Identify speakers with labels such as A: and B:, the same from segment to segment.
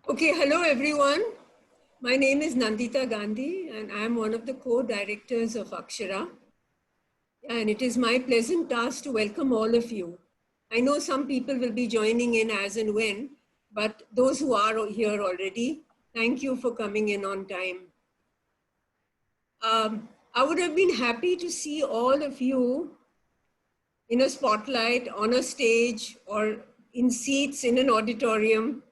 A: Okay, hello everyone. My name is Nandita Gandhi and I am one of the co-directors of Akshara. And it is my pleasant task to welcome all of you. I know some people will be joining in as and when, but those who are here already, thank you for coming in on time. I would have been happy to see all of you in a spotlight, on a stage, or in seats in an auditorium,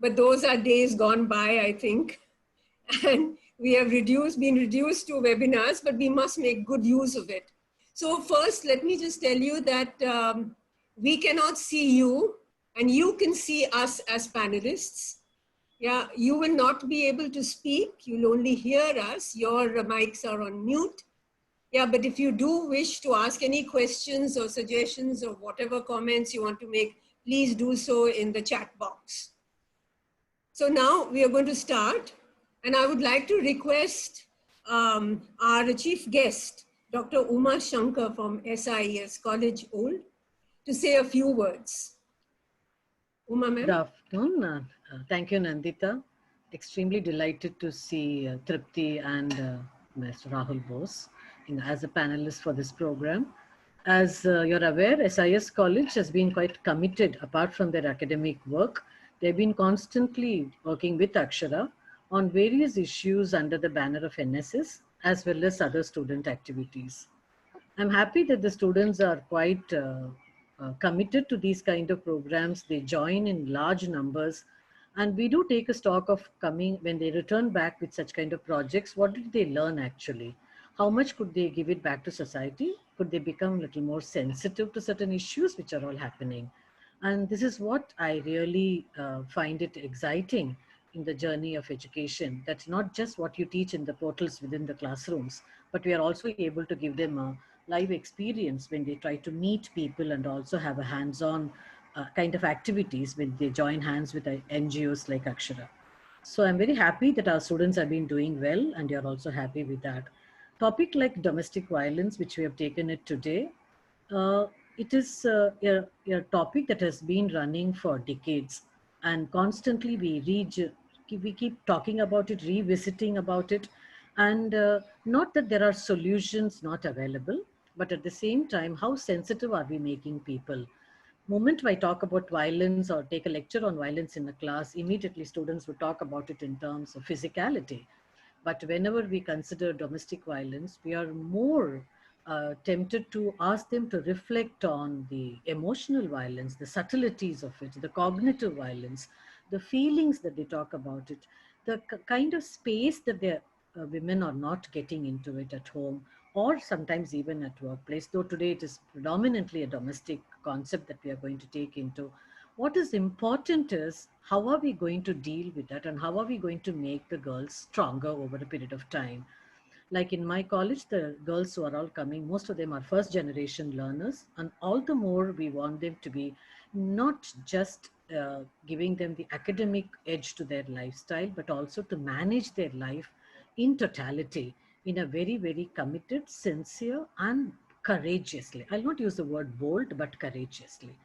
A: but those are days gone by, I think. And we have been reduced to webinars, but we must make good use of it. So first, let me just tell you that we cannot see you and you can see us as panelists. Yeah, you will not be able to speak. You'll only hear us. Your mics are on mute. Yeah, but if you do wish to ask any questions or suggestions or whatever comments you want to make, please do so in the chat box. So now we are going to start, and I would like to request our chief guest, Dr. Uma Shankar from SIES College Old, to say a few words. Uma, ma'am.
B: Good afternoon. Thank you, Nandita. Extremely delighted to see Tripti and Mr. Rahul Bose as a panelist for this program. As you're aware, SIS College has been quite committed, apart from their academic work. They've been constantly working with Akshara on various issues under the banner of NSS, as well as other student activities. I'm happy that the students are quite committed to these kind of programs. They join in large numbers, and we do take a stock of coming when they return back with such kind of projects. What did they learn actually? How much could they give it back to society? Could they become a little more sensitive to certain issues which are all happening? And this is what I really find it exciting in the journey of education. That's not just what you teach in the portals within the classrooms, but we are also able to give them a live experience when they try to meet people and also have a hands-on kind of activities when they join hands with NGOs like Akshara. So I'm very happy that our students have been doing well and you're also happy with that. Topic like domestic violence, which we have taken it today, uh, it is a topic that has been running for decades, and constantly we keep talking about it, revisiting about it, and not that there are solutions not available, but at the same time, how sensitive are we making people? Moment I talk about violence or take a lecture on violence in a class, immediately students would talk about it in terms of physicality. But whenever we consider domestic violence, we are more tempted to ask them to reflect on the emotional violence, the subtleties of it, the cognitive violence, the feelings that they talk about it, the kind of space that their women are not getting into it at home or sometimes even at workplace, though today it is predominantly a domestic concept that we are going to take into. What is important is how are we going to deal with that and how are we going to make the girls stronger over a period of time. Like in my college, the girls who are all coming, most of them are first generation learners, and all the more we want them to be not just giving them the academic edge to their lifestyle, but also to manage their life in totality in a very, very committed, sincere, and courageously. I'll not use the word bold, but courageously.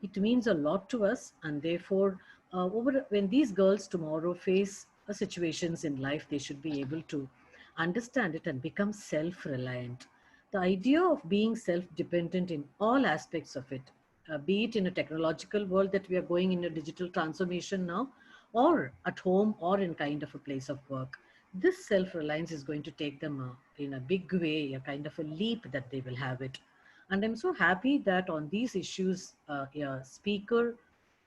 B: It means a lot to us, and therefore, when these girls tomorrow face situations in life, they should be able to understand it and become self-reliant. The idea of being self-dependent in all aspects of it, be it in a technological world that we are going in a digital transformation now, or at home or in kind of a place of work, this self-reliance is going to take them in a big way, a kind of a leap that they will have it. And I'm so happy that on these issues, a speaker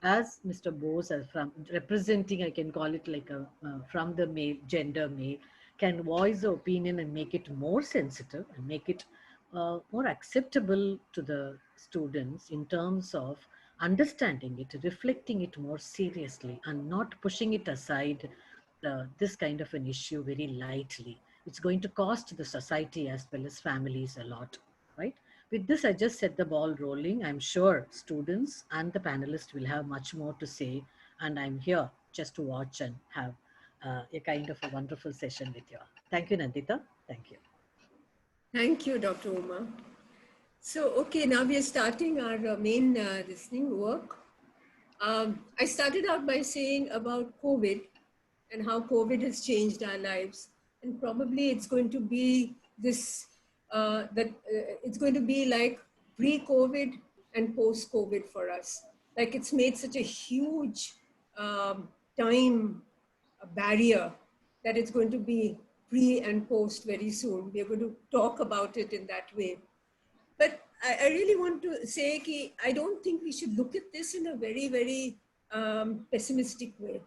B: as Mr. Bose, as from representing, I can call it like a from the male, gender male, can voice the opinion and make it more sensitive and make it more acceptable to the students in terms of understanding it, reflecting it more seriously, and not pushing it aside this kind of an issue very lightly. It's going to cost the society as well as families a lot, right? With this, I just set the ball rolling. I'm sure students and the panelists will have much more to say, and I'm here just to watch and have a kind of a wonderful session with you all. Thank you, Nandita. Thank you.
A: Thank you, Dr. Uma. So, okay, now we are starting our main listening work. I started out by saying about COVID. and how COVID has changed our lives. And probably it's going to be this, it's going to be like pre-COVID and post-COVID for us. Like it's made such a huge time barrier that it's going to be pre and post very soon. We're going to talk about it in that way. But I really want to say that I don't think we should look at this in a very, very pessimistic way.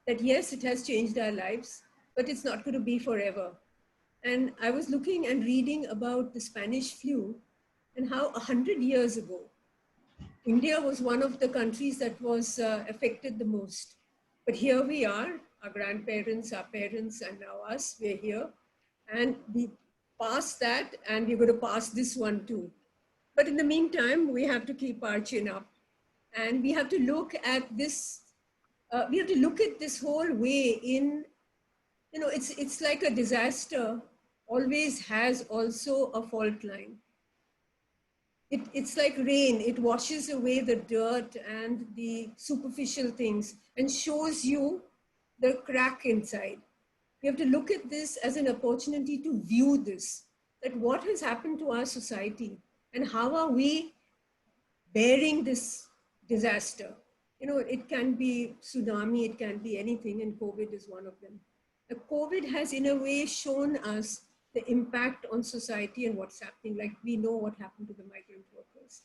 A: That yes, it has changed our lives, but it's not going to be forever. And I was looking and reading about the Spanish flu and how 100 years ago, India was one of the countries that was affected the most. But here we are, our grandparents, our parents, and now us, we're here. And we passed that, and we're going to pass this one too. But in the meantime, we have to keep our chin up. And we have to look at this, we have to look at this whole way in, you know, it's like a disaster always has also a fault line. It's like rain, it washes away the dirt and the superficial things and shows you the crack inside. We have to look at this as an opportunity to view this, that what has happened to our society and how are we bearing this disaster. You know, it can be tsunami, it can be anything, and COVID is one of them. The COVID has in a way shown us the impact on society and what's happening, like we know what happened to the migrant workers.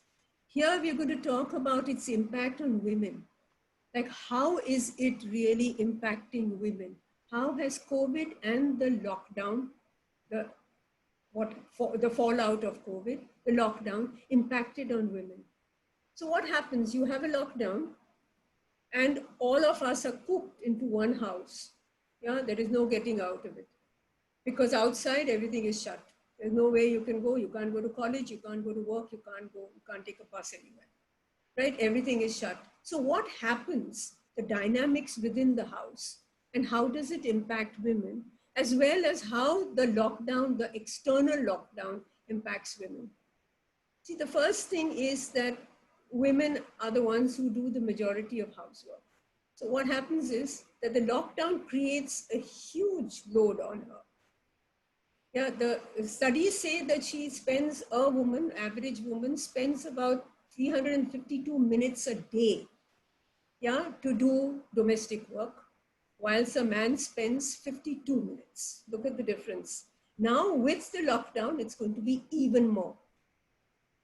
A: Here we're going to talk about its impact on women. Like how is it really impacting women? How has COVID and the lockdown, the fallout of COVID, the lockdown impacted on women? So what happens? You have a lockdown and all of us are cooped into one house. Yeah, there is no getting out of it. Because outside everything is shut. There's no way you can go. You can't go to college, you can't go to work, you can't take a bus anywhere. Right? Everything is shut. So what happens? The dynamics within the house and how does it impact women, as well as how the lockdown, the external lockdown impacts women. See, the first thing is that women are the ones who do the majority of housework. So what happens is that the lockdown creates a huge load on her. Yeah, the studies say that average woman spends about 352 minutes a day, yeah, to do domestic work, whilst a man spends 52 minutes. Look at the difference. Now with the lockdown, it's going to be even more.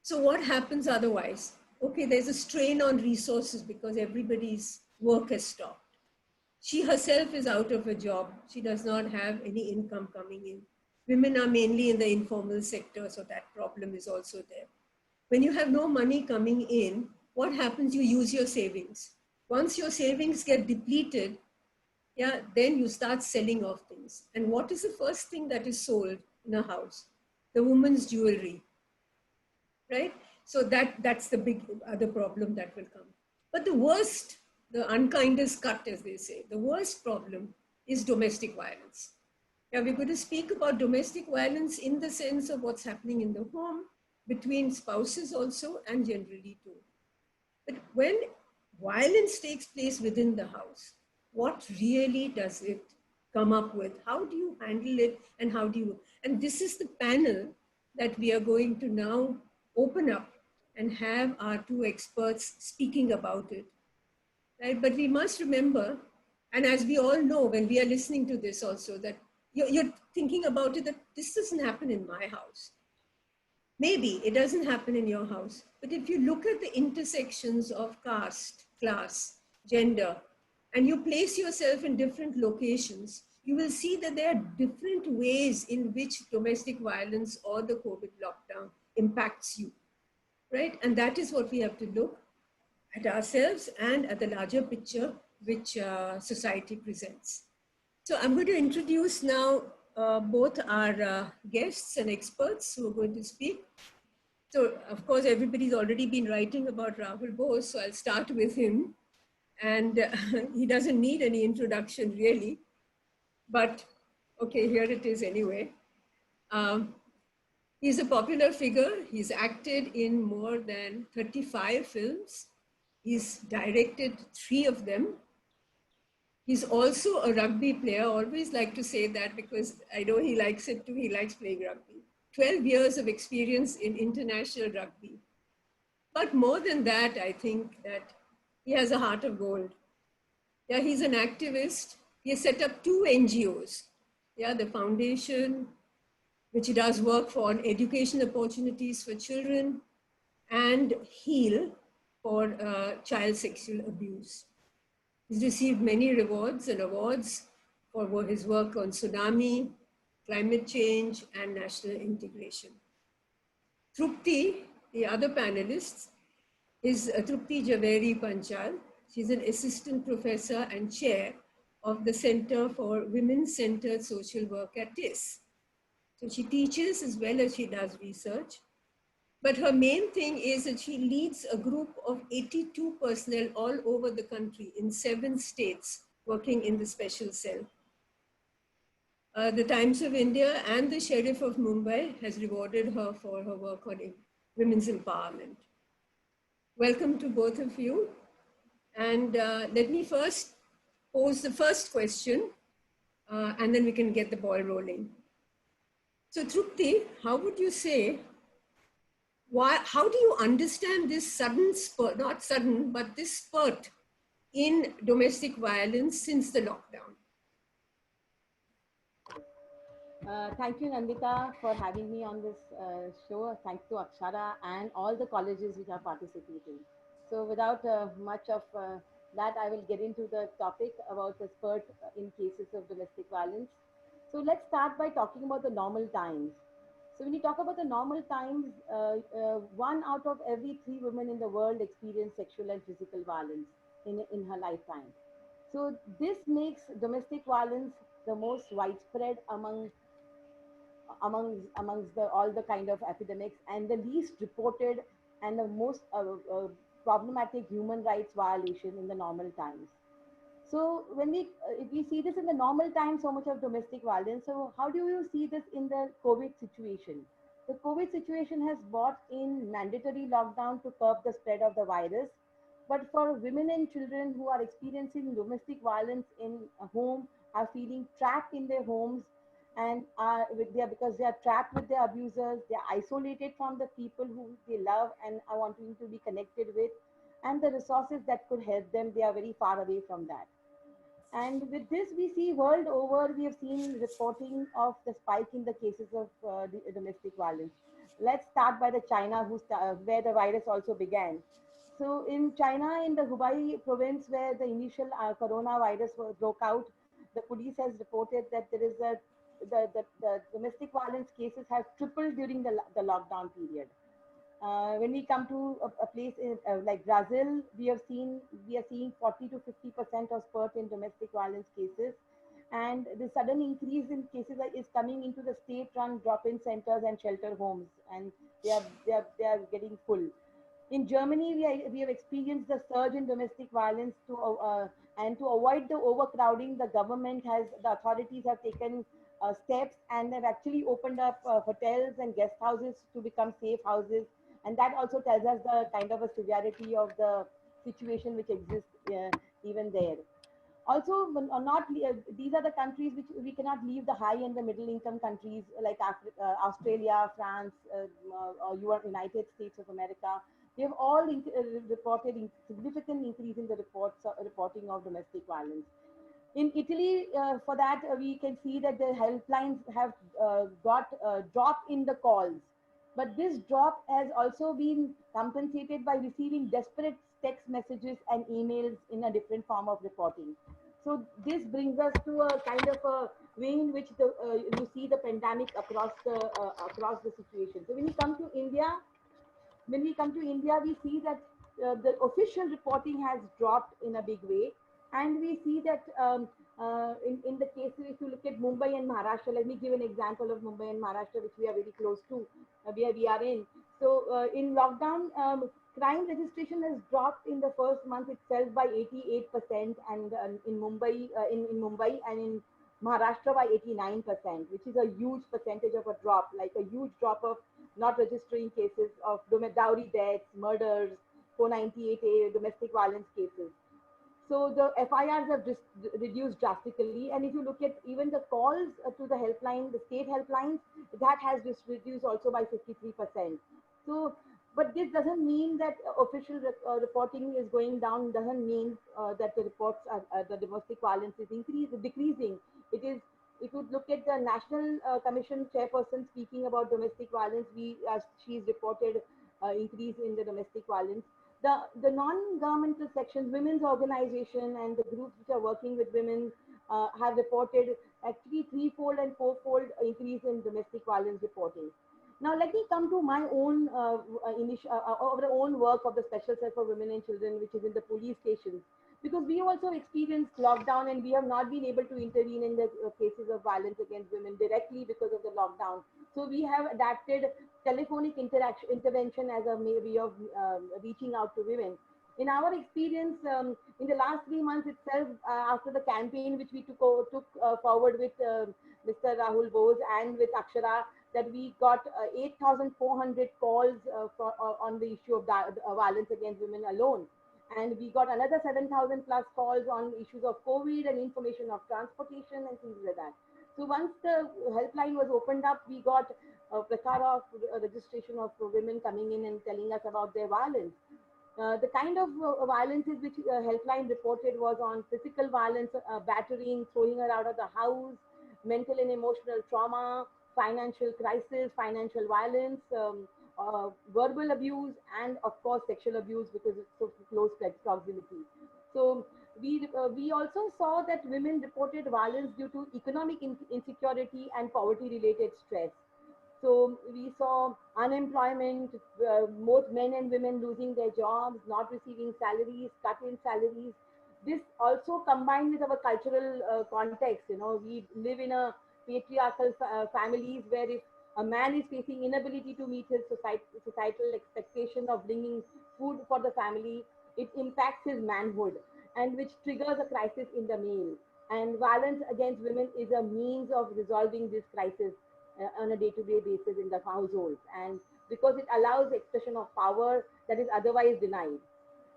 A: So what happens otherwise? Okay, there's a strain on resources because everybody's work has stopped. She herself is out of a job. She does not have any income coming in. Women are mainly in the informal sector, so that problem is also there. When you have no money coming in, what happens? You use your savings. Once your savings get depleted, yeah, then you start selling off things. And what is the first thing that is sold in a house? The woman's jewelry, right? So that's the big other problem that will come. But the worst, the unkindest cut, as they say, the worst problem is domestic violence. Yeah, we're going to speak about domestic violence in the sense of what's happening in the home, between spouses also, and generally too. But when violence takes place within the house, what really does it come up with? How do you handle it and how do you? And this is the panel that we are going to now open up and have our two experts speaking about it. Right? But we must remember, and as we all know when we are listening to this also, that you're thinking about it, that this doesn't happen in my house. Maybe it doesn't happen in your house. But if you look at the intersections of caste, class, gender, and you place yourself in different locations, you will see that there are different ways in which domestic violence or the COVID lockdown impacts you, right? And that is what we have to look at ourselves and at the larger picture which society presents. So I'm going to introduce now both our guests and experts who are going to speak. So of course, everybody's already been writing about Rahul Bose, so I'll start with him. And he doesn't need any introduction really, but okay, here it is anyway. He's a popular figure. He's acted in more than 35 films. He's directed 3 of them. He's also a rugby player. I always like to say that because I know he likes it too. He likes playing rugby. 12 years of experience in international rugby. But more than that, I think that he has a heart of gold. Yeah, he's an activist. He has set up two NGOs. Yeah, the foundation, which does work for education opportunities for children, and HEAL for child sexual abuse. He's received many rewards and awards for his work on tsunami, climate change, and national integration. Trupti, the other panelist, is Trupti Javeri Panchal. She's an assistant professor and chair of the Center for Women-Centered Social Work at TISS. So she teaches as well as she does research. But her main thing is that she leads a group of 82 personnel all over the country in 7 states working in the special cell. The Times of India and the Sheriff of Mumbai has rewarded her for her work on women's empowerment. Welcome to both of you. And let me first pose the first question, and then we can get the ball rolling. So Trupti, how would you say, how do you understand this sudden spurt, not sudden, but this spurt in domestic violence since the lockdown?
C: Thank you, Nandita, for having me on this show. Thanks to Akshara and all the colleges which are participating. So without much of that, I will get into the topic about the spurt in cases of domestic violence. So let's start by talking about the normal times. So when you talk about the normal times, 1 out of every 3 women in the world experience sexual and physical violence in her lifetime. So this makes domestic violence the most widespread amongst all the kind of epidemics and the least reported and the most problematic human rights violation in the normal times. So when if we see this in the normal times, so much of domestic violence. So how do you see this in the COVID situation? The COVID situation has brought in mandatory lockdown to curb the spread of the virus. But for women and children who are experiencing domestic violence in a home, are feeling trapped in their homes and because they are trapped with their abusers, they are isolated from the people who they love and are wanting to be connected with, and the resources that could help them, they are very far away from that. And with this, we see world over, we have seen reporting of the spike in the cases of domestic violence. Let's start by the China, where the virus also began. So in China, in the Hubei province, where the initial coronavirus broke out, the police has reported that there is the domestic violence cases have tripled during the lockdown period. When we come to a place like Brazil, we are seeing 40 to 50% of spurt in domestic violence cases, and the sudden increase in cases is coming into the state-run drop-in centers and shelter homes, and they are getting full. In Germany, we have experienced the surge in domestic violence and to avoid the overcrowding, the authorities have taken steps and have actually opened up hotels and guest houses to become safe houses. And that also tells us the kind of a severity of the situation which exists even there. Also, these are the countries which we cannot leave the high and the middle income countries like Australia, France, or United States of America. They have all reported significant increase in the reporting of domestic violence. In Italy, for that, we can see that the helplines have got a drop in the calls. But this drop has also been compensated by receiving desperate text messages and emails in a different form of reporting. So this brings us to a kind of a way in which you see the pandemic across the situation. So when we come to India, we see that the official reporting has dropped in a big way. And we see that in the cases, if you look at Mumbai and Maharashtra, let me give an example of Mumbai and Maharashtra, which we are very close to, where we are in. So in lockdown, crime registration has dropped in the first month itself by 88%, and in Mumbai and in Maharashtra by 89%, which is a huge percentage of a drop, like a huge drop of not registering cases of dowry deaths, murders, 498A, domestic violence cases. So the FIRs have just reduced drastically. And if you look at even the calls to the helpline, the state helplines, that has just reduced also by 53%. So, but this doesn't mean that official reporting is going down, doesn't mean that the reports are, the domestic violence is decreasing. It is, if you look at the National Commission chairperson speaking about domestic violence, she's reported increase in the domestic violence. The non-governmental sections, women's organization and the groups which are working with women have reported actually threefold and fourfold increase in domestic violence reporting. Now let me come to my own our own work of the Special Cell for Women and Children, which is in the police stations, because we also experienced lockdown and we have not been able to intervene in the cases of violence against women directly because of the lockdown. So we have adapted telephonic intervention as a way of reaching out to women. In our experience, in the last 3 months itself, after the campaign which we took forward with Mr. Rahul Bose and with Akshara, that we got 8,400 calls on the issue of violence against women alone. And we got another 7,000 plus calls on issues of COVID and information of transportation and things like that. So once the helpline was opened up, we got a plethora of registration of women coming in and telling us about their violence. The kind of violences which helpline reported was on physical violence, battering, throwing her out of the house, mental and emotional trauma, financial crisis, financial violence, verbal abuse, and of course sexual abuse because it's so close proximity. So we also saw that women reported violence due to economic insecurity and poverty related stress. So we saw unemployment, both men and women losing their jobs, not receiving salaries, cut in salaries. This also combined with our cultural context. You know, we live in a patriarchal families where if a man is facing inability to meet his societal expectation of bringing food for the family, it impacts his manhood and which triggers a crisis in the male. And violence against women is a means of resolving this crisis on a day-to-day basis in the households, and because it allows expression of power that is otherwise denied.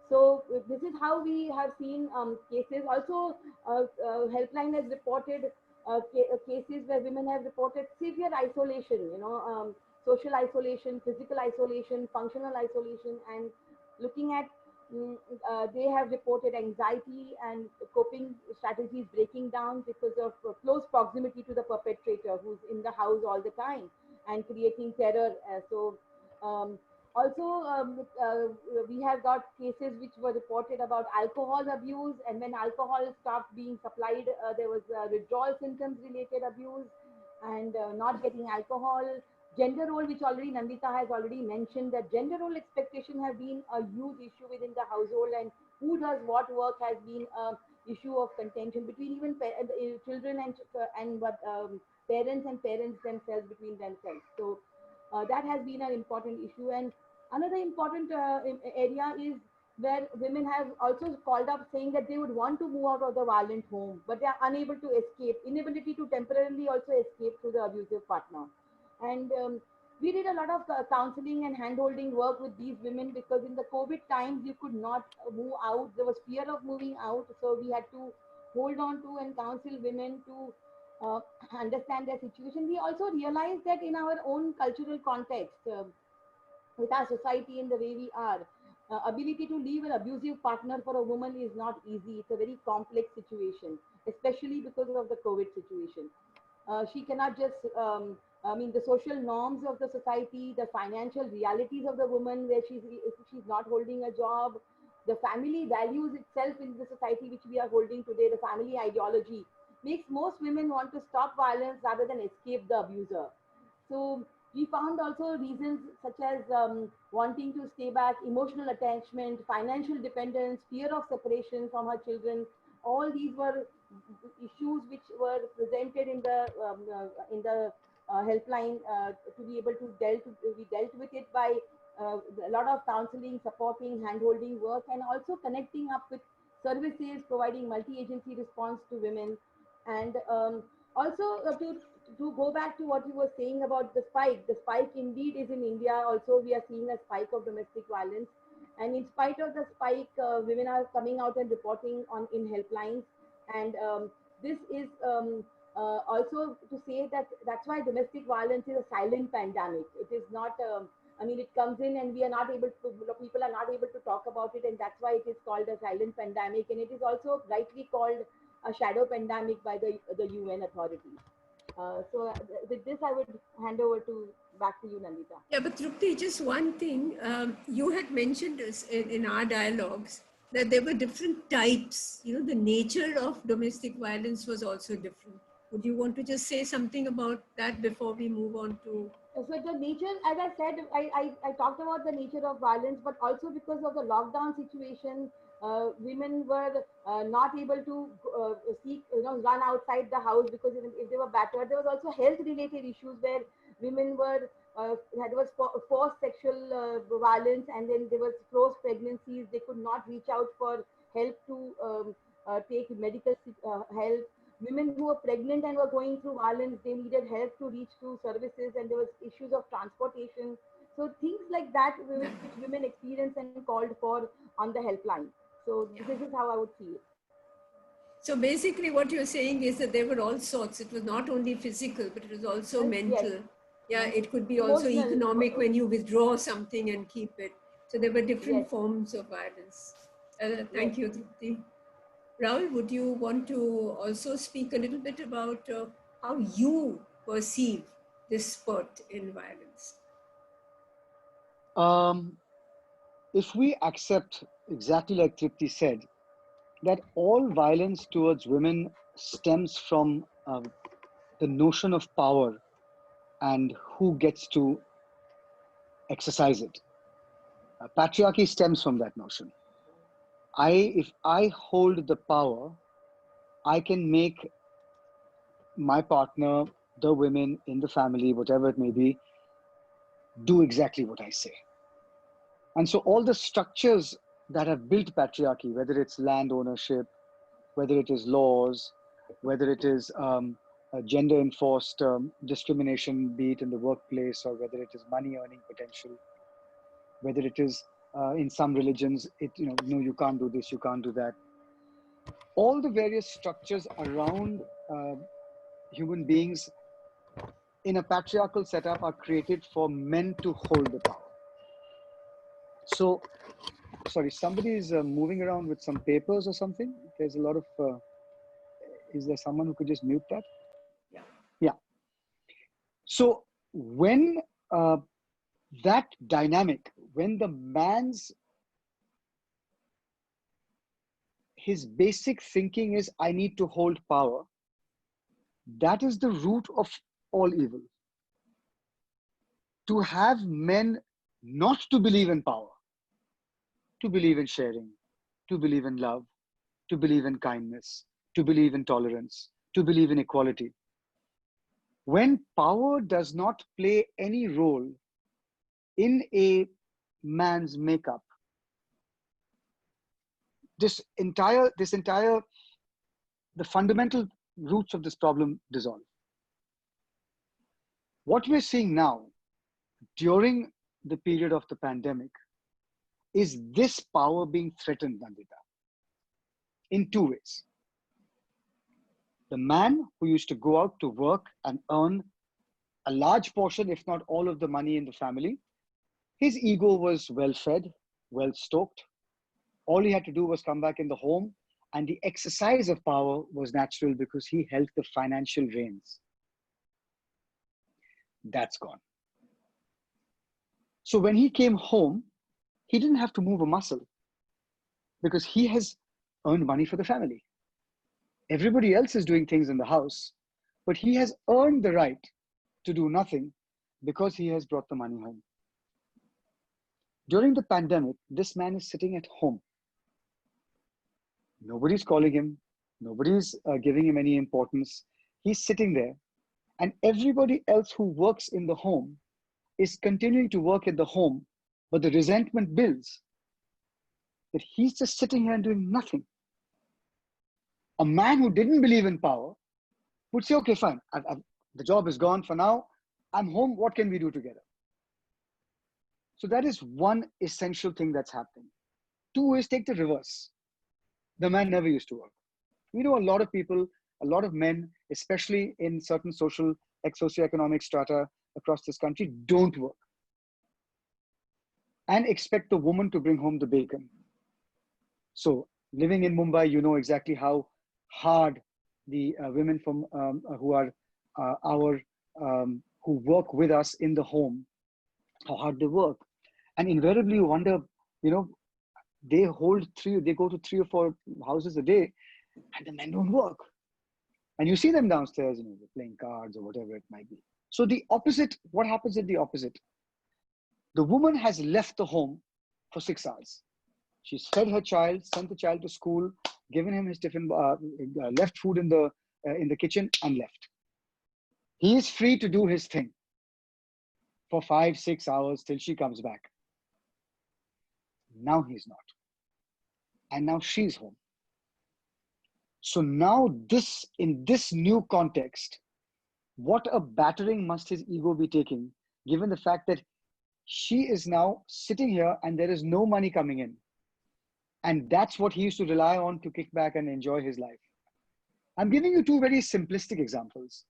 C: So this is how we have seen cases. Also, helpline has reported cases where women have reported severe isolation, social isolation, physical isolation, functional isolation, and looking at they have reported anxiety and coping strategies breaking down because of close proximity to the perpetrator who's in the house all the time and creating terror. Um, Also, we have got cases which were reported about alcohol abuse, and when alcohol stopped being supplied, there was withdrawal symptoms related abuse and not getting alcohol. Gender role, which already Nandita has already mentioned, that gender role expectation have been a huge issue within the household, and who does what work has been a issue of contention between even children and what parents and parents themselves between themselves. So that has been an important issue. And another important area is where women have also called up saying that they would want to move out of the violent home, but they are unable to escape, inability to temporarily also escape through the abusive partner. And we did a lot of counseling and handholding work with these women because in the COVID times, you could not move out. There was fear of moving out. So we had to hold on to and counsel women to understand their situation. We also realized that in our own cultural context, with our society and the way we are, ability to leave an abusive partner for a woman is not easy. It's a very complex situation, especially because of the COVID situation. She cannot just, the social norms of the society, the financial realities of the woman, where she's not holding a job, the family values itself in the society which we are holding today, the family ideology, makes most women want to stop violence rather than escape the abuser. So we found also reasons such as wanting to stay back, emotional attachment, financial dependence, fear of separation from her children. All these were issues which were presented in the helpline to be able to we dealt with it by a lot of counseling, supporting, handholding work, and also connecting up with services, providing multi-agency response to women, and also to go back to what you were saying about the spike indeed is in India. Also, we are seeing a spike of domestic violence, And in spite of the spike, women are coming out and reporting on in helplines. And this is also to say that that's why domestic violence is a silent pandemic. It is not. I mean, it comes in and we are not able to. People are not able to talk about it, and that's why it is called a silent pandemic. And it is also rightly called a shadow pandemic by the UN authorities. With this, I would hand over to back to you, Nandita.
A: Yeah, but Trupti, just one thing. You had mentioned this in our dialogues that there were different types. You know, the nature of domestic violence was also different. Would you want to just say something about that before we move on to?
C: So the nature, as I said, I talked about the nature of violence, but also because of the lockdown situation, women were not able to seek, run outside the house because if they were battered. There was also health-related issues where women were, there was forced sexual violence, and then there was closed pregnancies. They could not reach out for help to take medical help. Women who were pregnant and were going through violence, they needed help to reach to services, and there was issues of transportation. So things like that which women experienced and called for on the helpline. So this is how I would see it.
A: So basically what you're saying is that there were all sorts. It was not only physical, but it was also mental.
C: Yes.
A: Yeah, it could be also
C: Emotional.
A: economic when you withdraw something and keep it. So there were different
C: Yes.
A: forms of violence. Thank
C: Yes.
A: you, Trupti. Rahul, would you want to also speak a little bit about how you perceive this spurt in violence?
D: If we accept, exactly like Tripti said, that all violence towards women stems from the notion of power and who gets to exercise it. Patriarchy stems from that notion. If I hold the power, I can make my partner, the women in the family, whatever it may be, do exactly what I say. And so all the structures that have built patriarchy, whether it's land ownership, whether it is laws, whether it is gender enforced discrimination, be it in the workplace, or whether it is money earning potential, whether it is in some religions, no, you can't do this, you can't do that. All the various structures around human beings in a patriarchal setup are created for men to hold the power. So, sorry, somebody is moving around with some papers or something. There's a lot of, is there someone who could just mute that? Yeah. So when that dynamic, when the man's, his basic thinking is, I need to hold power, that is the root of all evil. To have men not to believe in power, to believe in sharing, to believe in love, to believe in kindness, to believe in tolerance, to believe in equality. When power does not play any role in a man's makeup, the fundamental roots of this problem dissolve. What we're seeing now during the period of the pandemic is this power being threatened, Nandita, in two ways. The man who used to go out to work and earn a large portion, if not all of the money in the family, his ego was well fed, well stoked. All he had to do was come back in the home, and the exercise of power was natural because he held the financial reins. That's gone. So when he came home, he didn't have to move a muscle because he has earned money for the family. Everybody else is doing things in the house, but he has earned the right to do nothing because he has brought the money home. During the pandemic, this man is sitting at home. Nobody's calling him. Nobody's giving him any importance. He's sitting there, and everybody else who works in the home is continuing to work at the home, but the resentment builds that he's just sitting here and doing nothing. A man who didn't believe in power would say, okay, fine, the job is gone for now. I'm home. What can we do together? So that is one essential thing that's happening. Two is take the reverse. The man never used to work. We know a lot of people, a lot of men, especially in certain socioeconomic strata across this country, don't work and expect the woman to bring home the bacon. So living in Mumbai, you know exactly how hard the women from who are who work with us in the home, how hard they work. And invariably you wonder, you know, they go to 3 or 4 houses a day and the men don't work. And you see them downstairs, you know, playing cards or whatever it might be. So the opposite, what happens is the opposite. The woman has left the home for 6 hours. She's fed her child, sent the child to school, given him his tiffin, left food in the kitchen and left. He is free to do his thing for 5-6 hours till she comes back. Now he's not. And now she's home. So now in this new context, what a battering must his ego be taking, given the fact that she is now sitting here and there is no money coming in. And that's what he used to rely on to kick back and enjoy his life. I'm giving you two very simplistic examples.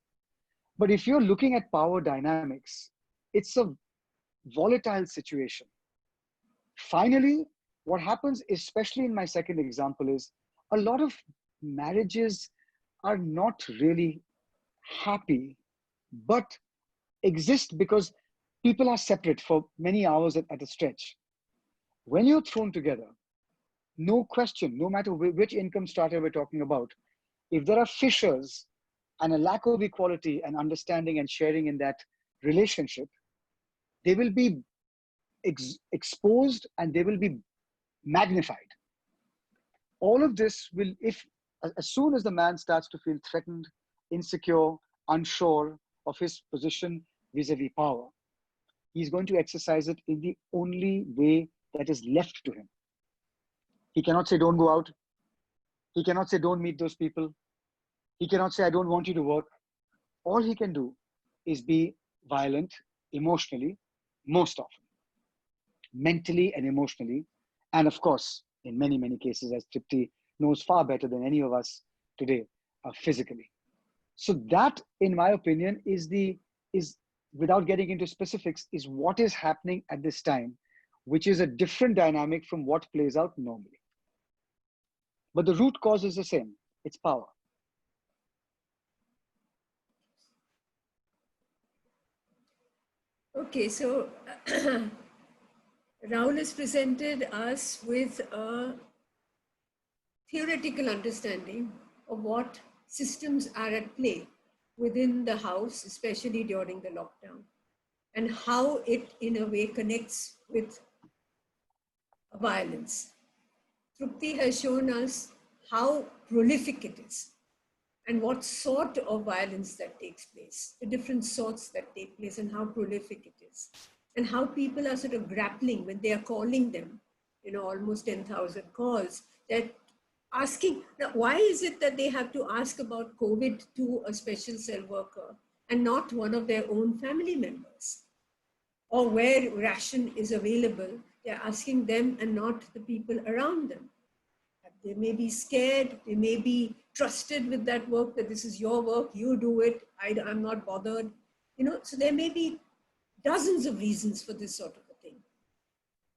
D: But if you're looking at power dynamics, it's a volatile situation. Finally, what happens, especially in my second example, is a lot of marriages are not really happy, but exist because people are separate for many hours at a stretch. When you're thrown together, no question, no matter which income strata we're talking about, if there are fissures and a lack of equality and understanding and sharing in that relationship, they will be exposed and they will be magnified. All of this will, as soon as the man starts to feel threatened, insecure, unsure of his position vis-a-vis power, he's going to exercise it in the only way that is left to him. He cannot say, don't go out. He cannot say, don't meet those people. He cannot say, I don't want you to work. All he can do is be violent emotionally, most often, mentally and emotionally. And of course, in many, many cases, as Tripti knows far better than any of us today, physically. So that, in my opinion, is without getting into specifics, is what is happening at this time, which is a different dynamic from what plays out normally. But the root cause is the same. It's power.
A: Okay, so Rahul has presented us with a theoretical understanding of what systems are at play within the house, especially during the lockdown, and how it in a way connects with violence. Trupti has shown us how prolific it is and what sort of violence that takes place, the different sorts that take place and how prolific it is, and how people are sort of grappling when they are calling them, you know, almost 10,000 calls, that asking, now, why is it that they have to ask about COVID to a special cell worker and not one of their own family members? Or where ration is available, they're asking them and not the people around them. They may be scared, they may be trusted with that work, that this is your work, you do it, I'm not bothered. You know, so there may be dozens of reasons for this sort of a thing.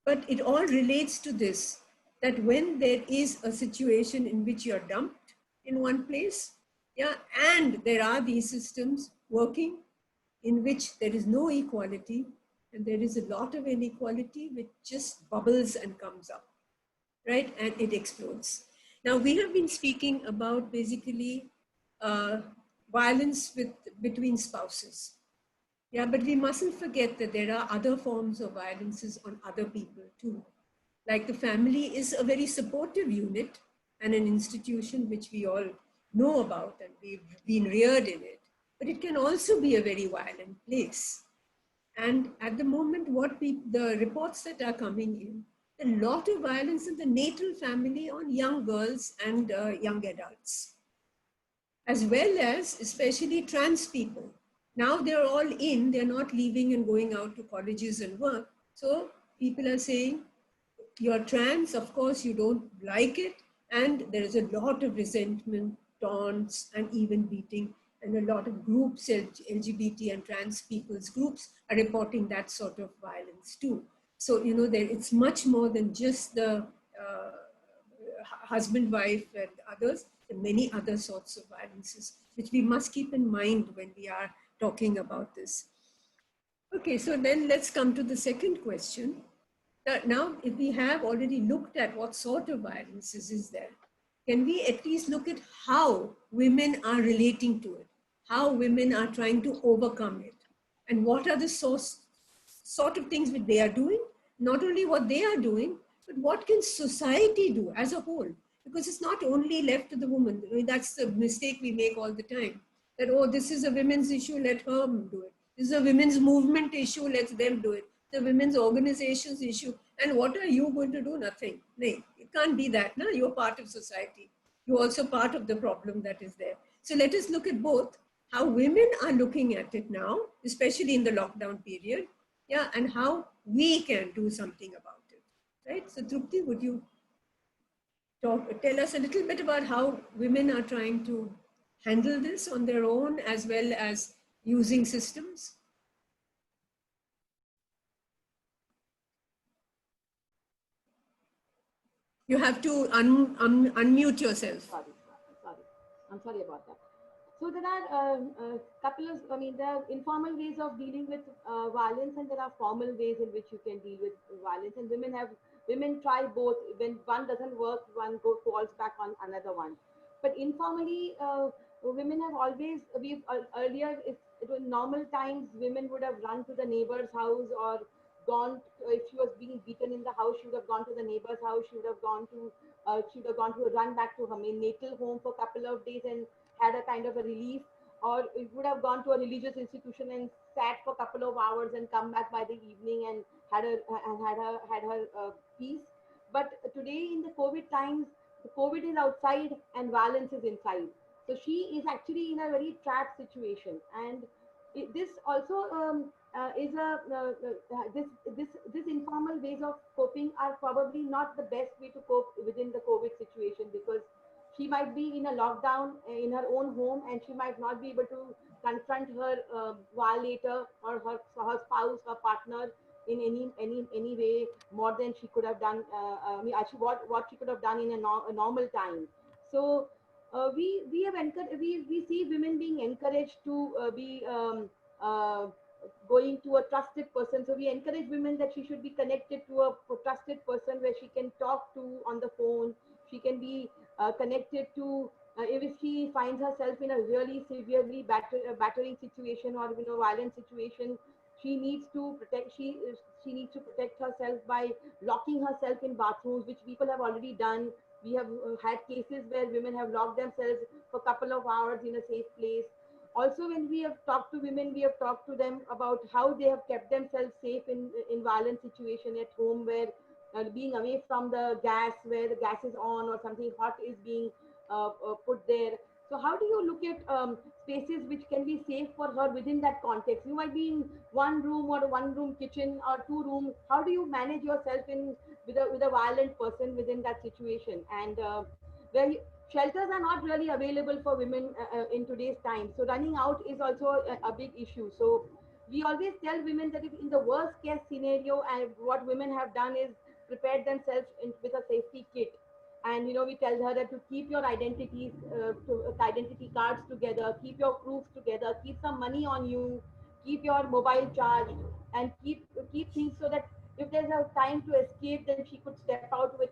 A: But it all relates to this, that when there is a situation in which you're dumped in one place, yeah, and there are these systems working in which there is no equality, and there is a lot of inequality which just bubbles and comes up, right? And it explodes. Now, we have been speaking about basically violence between spouses. Yeah, but we mustn't forget that there are other forms of violences on other people too. Like the family is a very supportive unit and an institution which we all know about and we've been reared in it, but it can also be a very violent place. And at the moment, the reports that are coming in, a lot of violence in the natal family on young girls and young adults, as well as especially trans people. Now they're all in, they're not leaving and going out to colleges and work. So people are saying, you're trans, of course, you don't like it. And there is a lot of resentment, taunts, and even beating. And a lot of groups, LGBT and trans people's groups, are reporting that sort of violence too. So, it's much more than just the husband, wife, and others. There are many other sorts of violences, which we must keep in mind when we are talking about this. Okay, so then let's come to the second question. Now, if we have already looked at what sort of violences is there, can we at least look at how women are relating to it, how women are trying to overcome it, and what are the sort of things that they are doing, not only what they are doing, but what can society do as a whole? Because it's not only left to the woman. I mean, that's the mistake we make all the time, that, oh, this is a women's issue, let her do it. This is a women's movement issue, let them do it. The women's organizations issue. And what are you going to do? Nothing. Nay, it can't be that. No? You're part of society. You're also part of the problem that is there. So let us look at both how women are looking at it now, especially in the lockdown period, yeah, and how we can do something about it, right? So Trupti, would you tell us a little bit about how women are trying to handle this on their own as well as using systems? You have to unmute yourself.
C: Sorry. I'm sorry about that. So there are a couple of, there are informal ways of dealing with violence, and there are formal ways in which you can deal with violence. And women try both. When one doesn't work, one falls back on another one. But informally, women have always, earlier, if it was normal times, women would have run to the neighbor's house, or gone, if she was being beaten in the house, she would have gone to the neighbor's house, she would have gone to run back to her natal home for a couple of days and had a kind of a relief, or it would have gone to a religious institution and sat for a couple of hours and come back by the evening and had her peace. But today in the COVID times, the COVID is outside and violence is inside. So she is actually in a very trapped situation, and this also is a this informal ways of coping are probably not the best way to cope within the COVID situation, because she might be in a lockdown in her own home, and she might not be able to confront her violator or her spouse or partner in any way more than she could have done. Actually, what she could have done in a normal time. So we have we see women being encouraged to be uh, going to a trusted person. So we encourage women that she should be connected to a trusted person where she can talk to on the phone. She can be connected to, if she finds herself in a really severely battering situation, or violent situation, she needs to she needs to protect herself by locking herself in bathrooms, which people have already done. We have had cases where women have locked themselves for a couple of hours in a safe place. Also, when we have talked to women, we have talked to them about how they have kept themselves safe in violent situation at home, where being away from the gas, where the gas is on or something hot is being put there. So how do you look at spaces which can be safe for her within that context? You might be in one room or a one room kitchen or two room. How do you manage yourself in with a violent person within that situation? And shelters are not really available for women in today's time. So running out is also a big issue. So we always tell women that if in the worst case scenario, and what women have done is prepared themselves with a safety kit. And we tell her that to keep your identity cards together, keep your proofs together, keep some money on you, keep your mobile charged, and keep things so that if there's a time to escape, then she could step out with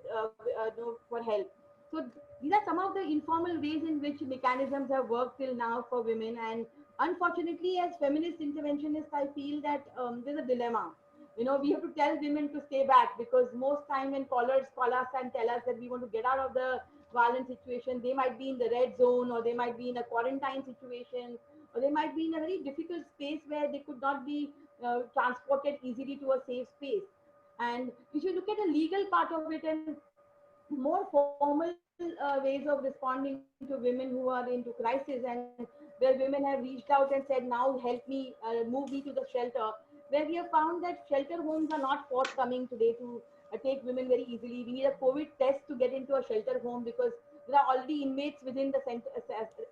C: for help. So these are some of the informal ways in which mechanisms have worked till now for women. And unfortunately, as feminist interventionists, I feel that there's a dilemma. We have to tell women to stay back, because most time when callers call us and tell us that we want to get out of the violent situation, they might be in the red zone, or they might be in a quarantine situation, or they might be in a very difficult space where they could not be transported easily to a safe space. And we should look at the legal part of it, and more formal ways of responding to women who are into crisis, and where women have reached out and said, now help me, move me to the shelter. where we have found that shelter homes are not forthcoming today to take women very easily. We need a COVID test to get into a shelter home because there are already inmates within the center,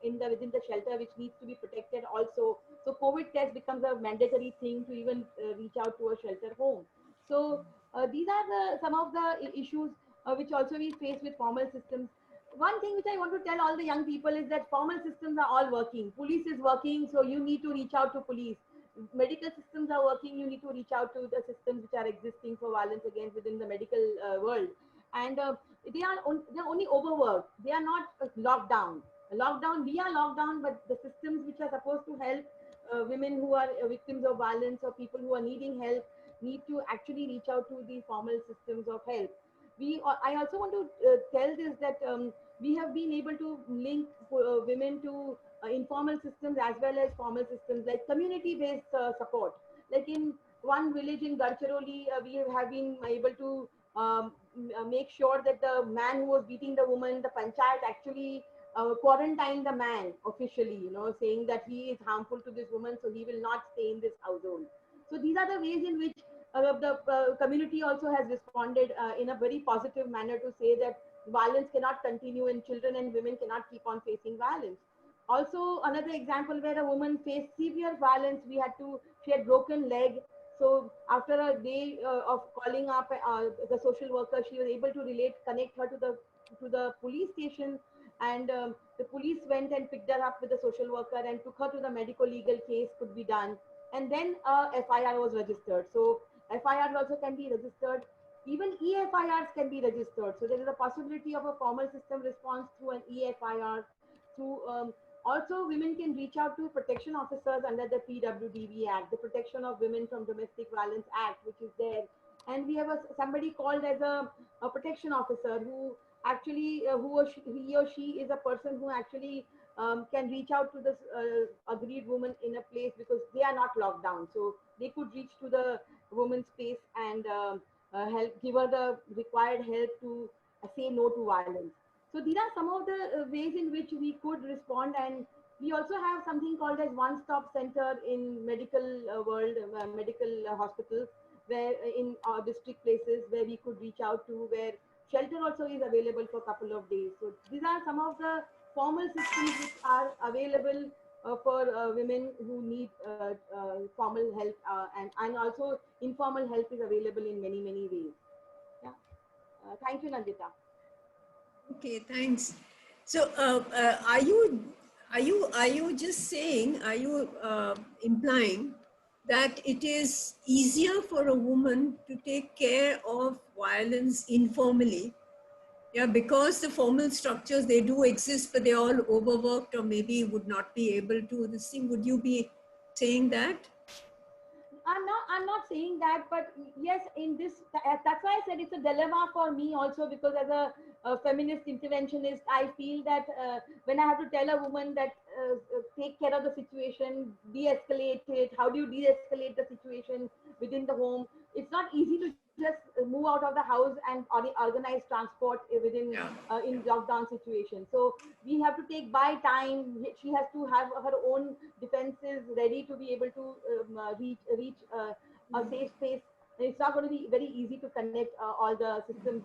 C: within the shelter, which needs to be protected also. So COVID test becomes a mandatory thing to even reach out to a shelter home. So these are some of the issues which also we face with formal systems. One thing which I want to tell all the young people is that formal systems are all working. Police is working, so you need to reach out to police. Medical systems are working, you need to reach out to the systems which are existing for violence against within the medical world. And they're only overworked. They are not locked down. Lockdown, we are locked down, but the systems which are supposed to help women who are victims of violence or people who are needing help need to actually reach out to the formal systems of help. I also want to tell this that we have been able to link women to informal systems as well as formal systems like community-based support. Like in one village in Gadchiroli, we have been able to make sure that the man who was beating the woman, the panchayat actually quarantined the man officially, saying that he is harmful to this woman, so he will not stay in this household. So these are the ways in which the community also has responded in a very positive manner to say that violence cannot continue and children and women cannot keep on facing violence. Also, another example where a woman faced severe violence, she had broken leg. So after a day of calling up the social worker, she was able to connect her to the police station, and the police went and picked her up with the social worker and took her to the medical legal case could be done, and then FIR was registered. So FIR also can be registered. Even EFIRs can be registered. So there is a possibility of a formal system response through an EFIR. Through also, women can reach out to protection officers under the PWDV Act, the Protection of Women from Domestic Violence Act, which is there. And we have somebody called as a protection officer who actually, he or she is a person who actually can reach out to this aggrieved woman in a place because they are not locked down. So they could reach to the woman's space and give her the required help to say no to violence. So these are some of the ways in which we could respond. And we also have something called as one-stop center in medical world, medical hospitals, where in our district places where we could reach out to, where shelter also is available for a couple of days. So these are some of the formal systems which are available for women who need formal help, and also informal help is available in many, many ways. Yeah. Thank you, Nandita.
A: Okay, thanks. So, are you just saying? Are you implying that it is easier for a woman to take care of violence informally? Yeah, because the formal structures, they do exist, but they're all overworked or maybe would not be able to. This thing, would you be saying that?
C: I'm not saying that, but yes, in this, that's why I said it's a dilemma for me also, because as a feminist interventionist, I feel that when I have to tell a woman that take care of the situation, de-escalate it, how do you de-escalate the situation within the home? It's not easy to just move out of the house and organize transport within in lockdown situation. So we have to take by time. She has to have her own defenses ready to be able to reach a safe space. It's not going to be very easy to connect all the systems.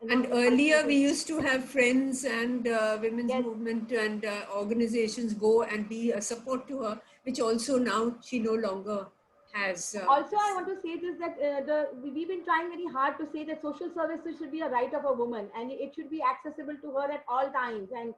A: And earlier we used to have friends and women's
C: Yes.
A: movement and organizations go and be a support to her, which also now she no longer has.
C: Also, I want to say this, that we've been trying very hard to say that social services should be a right of a woman and it should be accessible to her at all times. And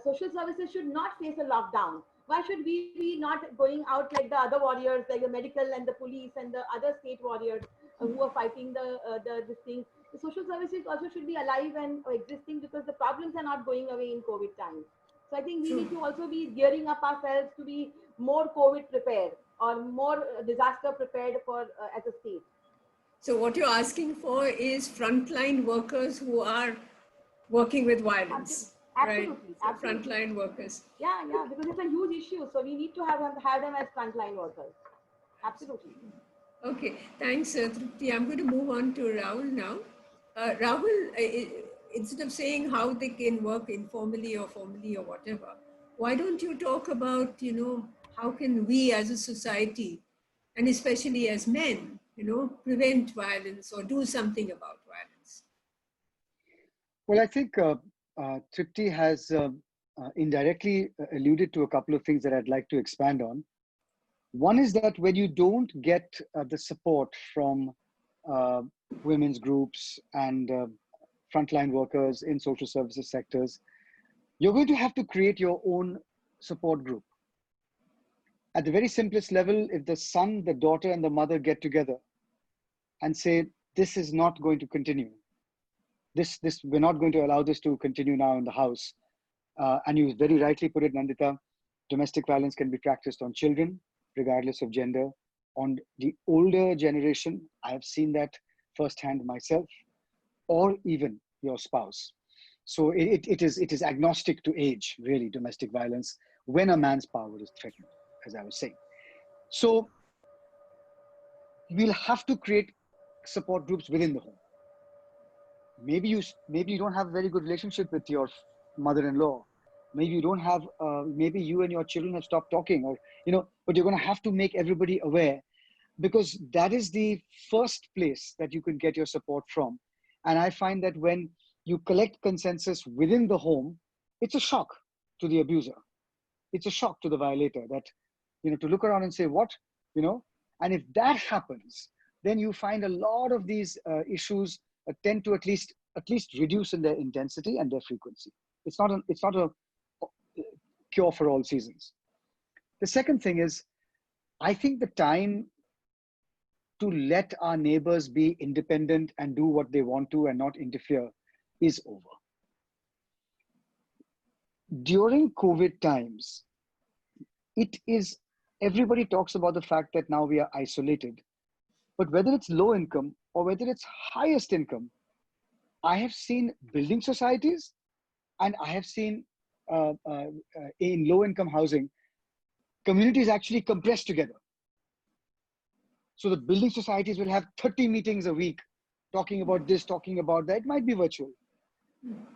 C: social services should not face a lockdown. Why should we be not going out like the other warriors, like the medical and the police and the other state warriors who are fighting this thing? The social services also should be alive and existing because the problems are not going away in COVID times. So I think we need to also be gearing up ourselves to be more COVID prepared or more disaster prepared for as a state.
A: So what you're asking for is frontline workers who are working with violence.
C: Absolutely.
A: Right? So frontline workers.
C: Yeah, because it's a huge issue. So we need to have them as frontline workers. Absolutely.
A: Okay, thanks, Trupti. I'm going to move on to Rahul now. Rahul, instead of saying how they can work informally or formally or whatever, why don't you talk about, how can we as a society and especially as men, prevent violence or do something about violence?
D: Well, I think Tripti has indirectly alluded to a couple of things that I'd like to expand on. One is that when you don't get the support from women's groups and frontline workers in social services sectors, you're going to have to create your own support group. At the very simplest level, if the son, the daughter, and the mother get together and say, this is not going to continue, we're not going to allow this to continue now in the house. And you very rightly put it, Nandita, domestic violence can be practiced on children, regardless of gender. On the older generation, I have seen that firsthand myself, or even your spouse. So it is agnostic to age, really, domestic violence, when a man's power is threatened, as I was saying. So we'll have to create support groups within the home. Maybe you don't have a very good relationship with your mother-in-law. Maybe you don't have, maybe you and your children have stopped talking, or, but you're going to have to make everybody aware, because that is the first place that you can get your support from. And I find that when you collect consensus within the home, it's a shock to the abuser. It's a shock to the violator that, to look around and say, what, and if that happens, then you find a lot of these issues tend to at least reduce in their intensity and their frequency. It's not a cure for all seasons. The second thing is, I think the time to let our neighbors be independent and do what they want to and not interfere is over. During COVID times, everybody talks about the fact that now we are isolated, but whether it's low income or whether it's highest income, I have seen building societies, and I have seen in low income housing, communities actually compressed together. So the building societies will have 30 meetings a week, talking about this, talking about that. It might be virtual,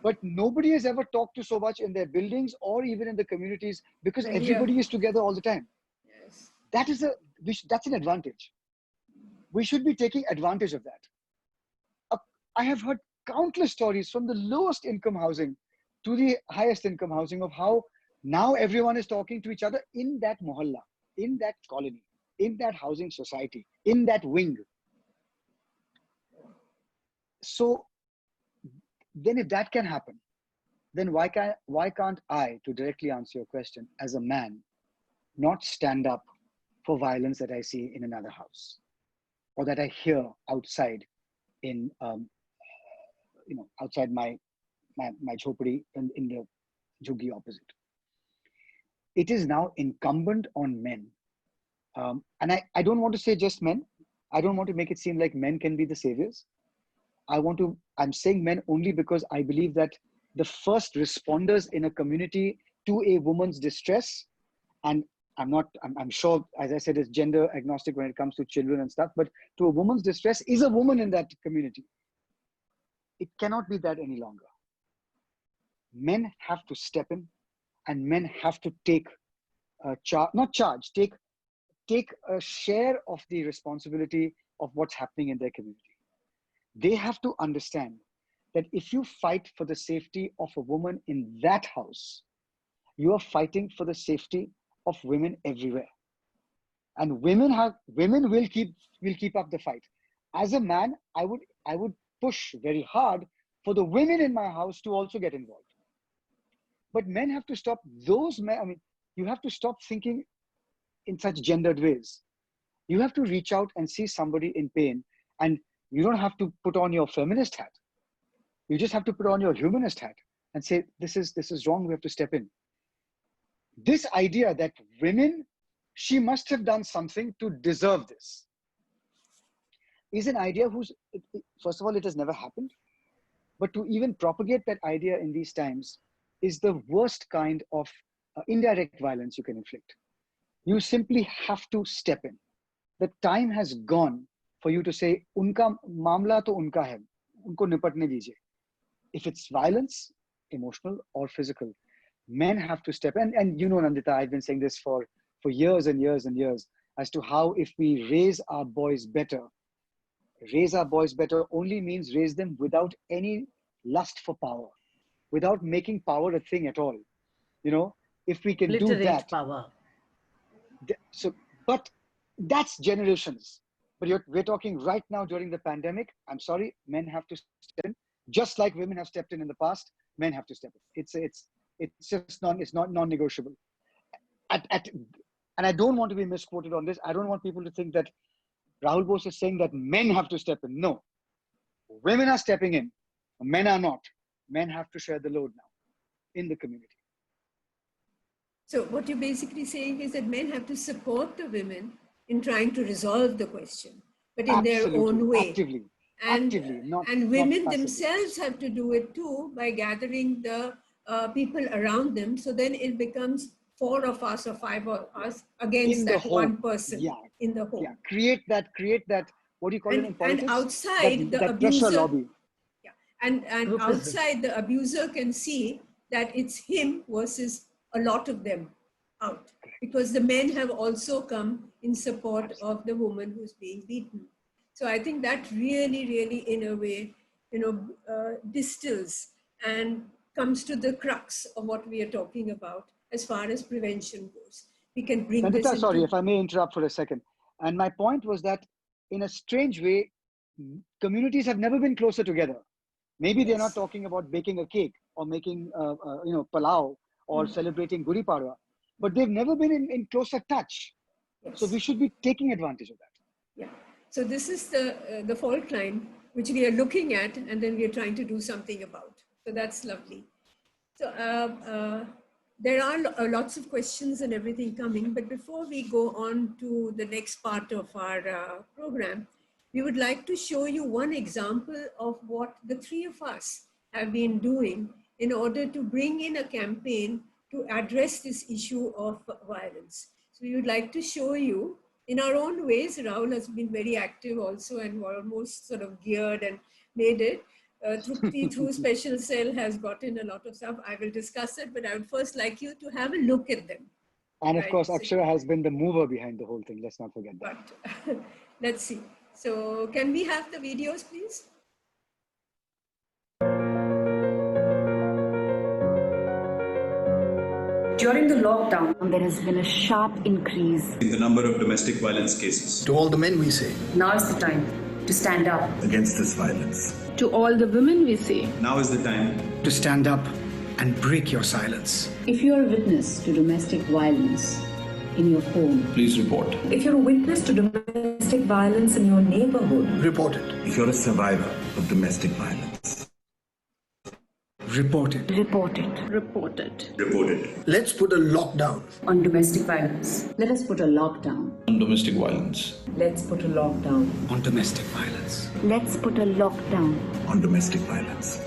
D: but nobody has ever talked to so much in their buildings or even in the communities, because everybody is together all the time.
A: Yes.
D: That's an advantage. We should be taking advantage of that. I have heard countless stories from the lowest income housing to the highest income housing of how now everyone is talking to each other in that mohalla, in that colony, in that housing society, in that wing. So then if that can happen, then why can't I, to directly answer your question, as a man, not stand up for violence that I see in another house or that I hear outside in, outside my jhopadi in the jhuggi opposite. It is now incumbent on men. And I don't want to say just men. I don't want to make it seem like men can be the saviors. I'm saying men only because I believe that the first responders in a community to a woman's distress, and I'm sure, as I said, it's gender agnostic when it comes to children and stuff, but to a woman's distress is a woman in that community. It cannot be that any longer. Men have to step in, and men have to take take a share of the responsibility of what's happening in their community. They have to understand that if you fight for the safety of a woman in that house, you are fighting for the safety of women everywhere. And women will keep up the fight. As a man, I would push very hard for the women in my house to also get involved. But men have to stop you have to stop thinking in such gendered ways. You have to reach out and see somebody in pain, and you don't have to put on your feminist hat. You just have to put on your humanist hat and say, this is wrong, we have to step in. This idea that women, she must have done something to deserve this, is an idea first of all, it has never happened. But to even propagate that idea in these times is the worst kind of indirect violence you can inflict. You simply have to step in. The time has gone for you to say, unka mamla to unka hai, unko nipatne dijiye. If it's violence, emotional or physical, men have to step in. And Nandita, I've been saying this for years and years and years. as to how if we raise our boys better only means raise them without any lust for power, without making power a thing at all. You know, if we can do
B: Obliterate
D: that.
B: power.
D: But that's generations. But we're talking right now during the pandemic. I'm sorry, men have to step in. Just like women have stepped in the past, men have to step in. It's just not non-negotiable. And I don't want to be misquoted on this. I don't want people to think that Rahul Bose is saying that men have to step in. No, women are stepping in. Men are not. Men have to share the load now in the community.
A: So what you're basically saying is that men have to support the women in trying to resolve the question, but in their own way.
D: Actively,
A: and women themselves have to do it too by gathering the people around them. So then it becomes 4 of us or 5 of us against that one person in the home.
D: Yeah, create that. What do you call it in politics?
A: And outside the
D: that
A: abuser,
D: pressure lobby.
A: Yeah, and outside the abuser can see that it's him versus a lot of them out, because the men have also come in support of the woman who's being beaten. So I think that really, in a way, distills and comes to the crux of what we are talking about as far as prevention goes. We can bring
D: Nandita,
A: this
D: sorry, if I may interrupt for a second. And my point was that in a strange way, communities have never been closer together. Maybe they're not talking about baking a cake or making, palau or celebrating Gudi Padwa, but they've never been in closer touch.
A: Yes.
D: So we should be taking advantage of that.
A: Yeah. So this is the fault line which we are looking at, and then we are trying to do something about. So that's lovely. So there are lots of questions and everything coming, but before we go on to the next part of our program, we would like to show you one example of what the 3 of us have been doing in order to bring in a campaign to address this issue of violence. So we would like to show you in our own ways. Rahul has been very active also and almost sort of geared and made it. Trupti through Special Cell has gotten a lot of stuff. I will discuss it, but I would first like you to have a look at them.
D: And of course, Akshara has been the mover behind the whole thing. Let's not forget that.
A: But let's see. So can we have the videos, please?
E: During the lockdown, there has been a sharp increase
F: in the number of domestic violence cases.
G: To all the men we say,
E: now is the time to stand up
F: Against this violence.
H: To all the women we say,
F: Now is the time
G: to stand up and break your silence.
I: If you are a witness to domestic violence in your home,
F: please report.
E: If you're a witness to domestic violence in your neighborhood,
G: Report it.
F: If you're a survivor of domestic violence,
G: Report it.
E: report it.
H: report it.
F: report it.
G: Let's put a lockdown
E: On domestic violence,
I: let us put a lockdown.
F: On domestic violence.
E: let's put a lockdown.
G: on domestic violence.
I: Let's put a lockdown.
F: On domestic violence.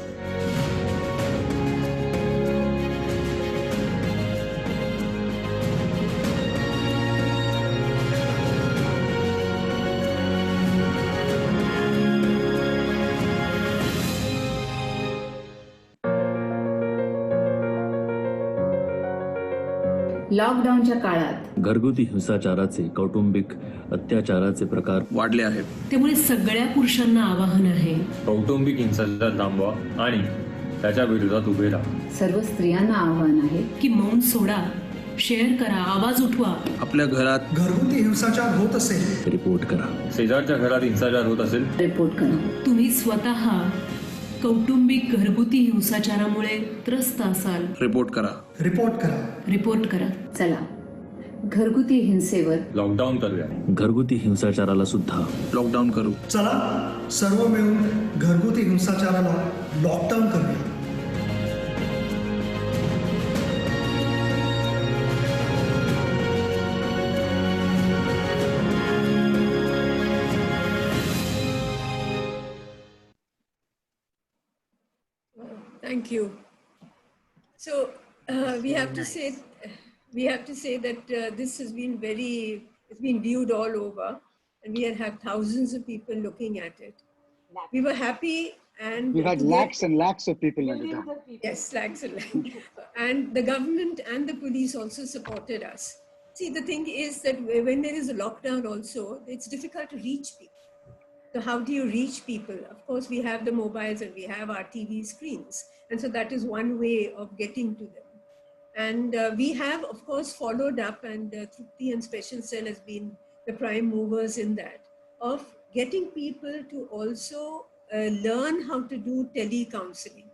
I: लॉकडाऊनच्या काळात
J: घरगुती हिंसाचाराचे, कौटुंबिक अत्याचाराचे प्रकार
G: वाढले आहेत.
H: त्यामुळे सगळ्या पुरुषांना आवाहन आहे,
K: कौटुंबिक हिंसाचार थांबवा आणि त्याच्या विरोधात उभे राहा.
I: सर्व स्त्रियांना आव्हान आहे
H: की मौन सोडा, शेअर करा, आवाज उठवा.
G: आपल्या घरात घरगुती हिंसाचार होत असेल,
J: रिपोर्ट करा.
K: शेजारच्या घरात हिंसाचार होत असेल,
I: रिपोर्ट करा.
H: तुम्ही स्वतः कौटुंबिक घरगुती हिंसाचारामुळे त्रस्त असाल,
G: रिपोर्ट करा.
H: रिपोर्ट करा.
I: चला घरगुती हिंसेवर
K: लॉकडाऊन करूया.
J: घरगुती हिंसाचाराला सुद्धा
G: लॉकडाऊन करू.
L: चला सर्व मिळून घरगुती हिंसाचाराला लॉकडाऊन करूया.
A: Thank you. So we have to say that this has been it's been viewed all over, and we had thousands of people looking at it. We were happy, and
D: We've had lakhs and lakhs of people at the time.
A: Yes, lakhs and lakhs. And the government and the police also supported us. See, the thing is that when there is a lockdown also, it's difficult to reach people. So how do you reach people? Of course, we have the mobiles and we have our TV screens. And so that is one way of getting to them. And we have, of course, followed up, and Trupti and Special Cell has been the prime movers in that, of getting people to also learn how to do tele-counseling.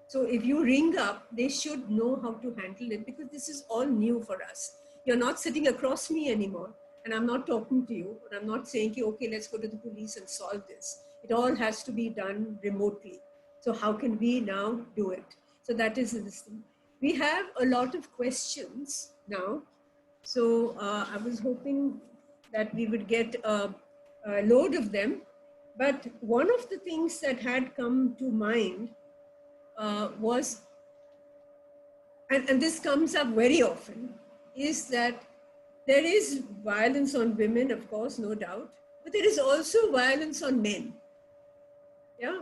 A: So if you ring up, they should know how to handle it, because this is all new for us. You're not sitting across me anymore, and I'm not talking to you, or I'm not saying, okay, let's go to the police and solve this. It all has to be done remotely. So how can we now do it? So that is this thing. We have a lot of questions now. So I was hoping that we would get a load of them. But one of the things that had come to mind was, and this comes up very often, is that there is violence on women, of course, no doubt, but there is also violence on men. Yeah.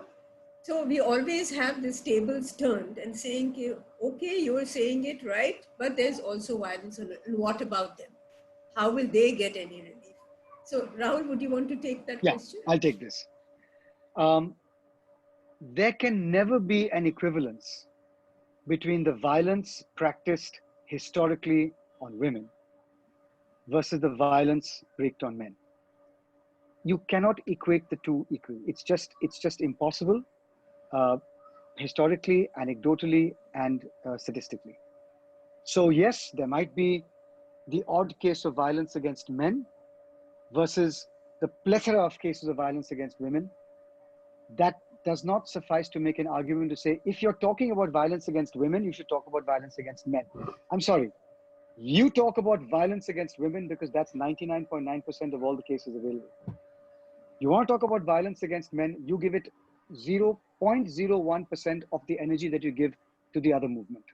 A: So we always have these tables turned and saying, okay, you're saying it right, but there's also violence on it. And what about them? How will they get any relief? So Rahul, would you want to take that question?
D: I'll take this. There can never be an equivalence between the violence practiced historically on women versus the violence wreaked on men. You cannot equate the two equally. It's just impossible, historically, anecdotally, and statistically. So yes, there might be the odd case of violence against men versus the plethora of cases of violence against women. That does not suffice to make an argument to say, if you're talking about violence against women, you should talk about violence against men. I'm sorry. You talk about violence against women because that's 99.9% of all the cases available. You want to talk about violence against men, you give it 0.01% of the energy that you give to the other movement.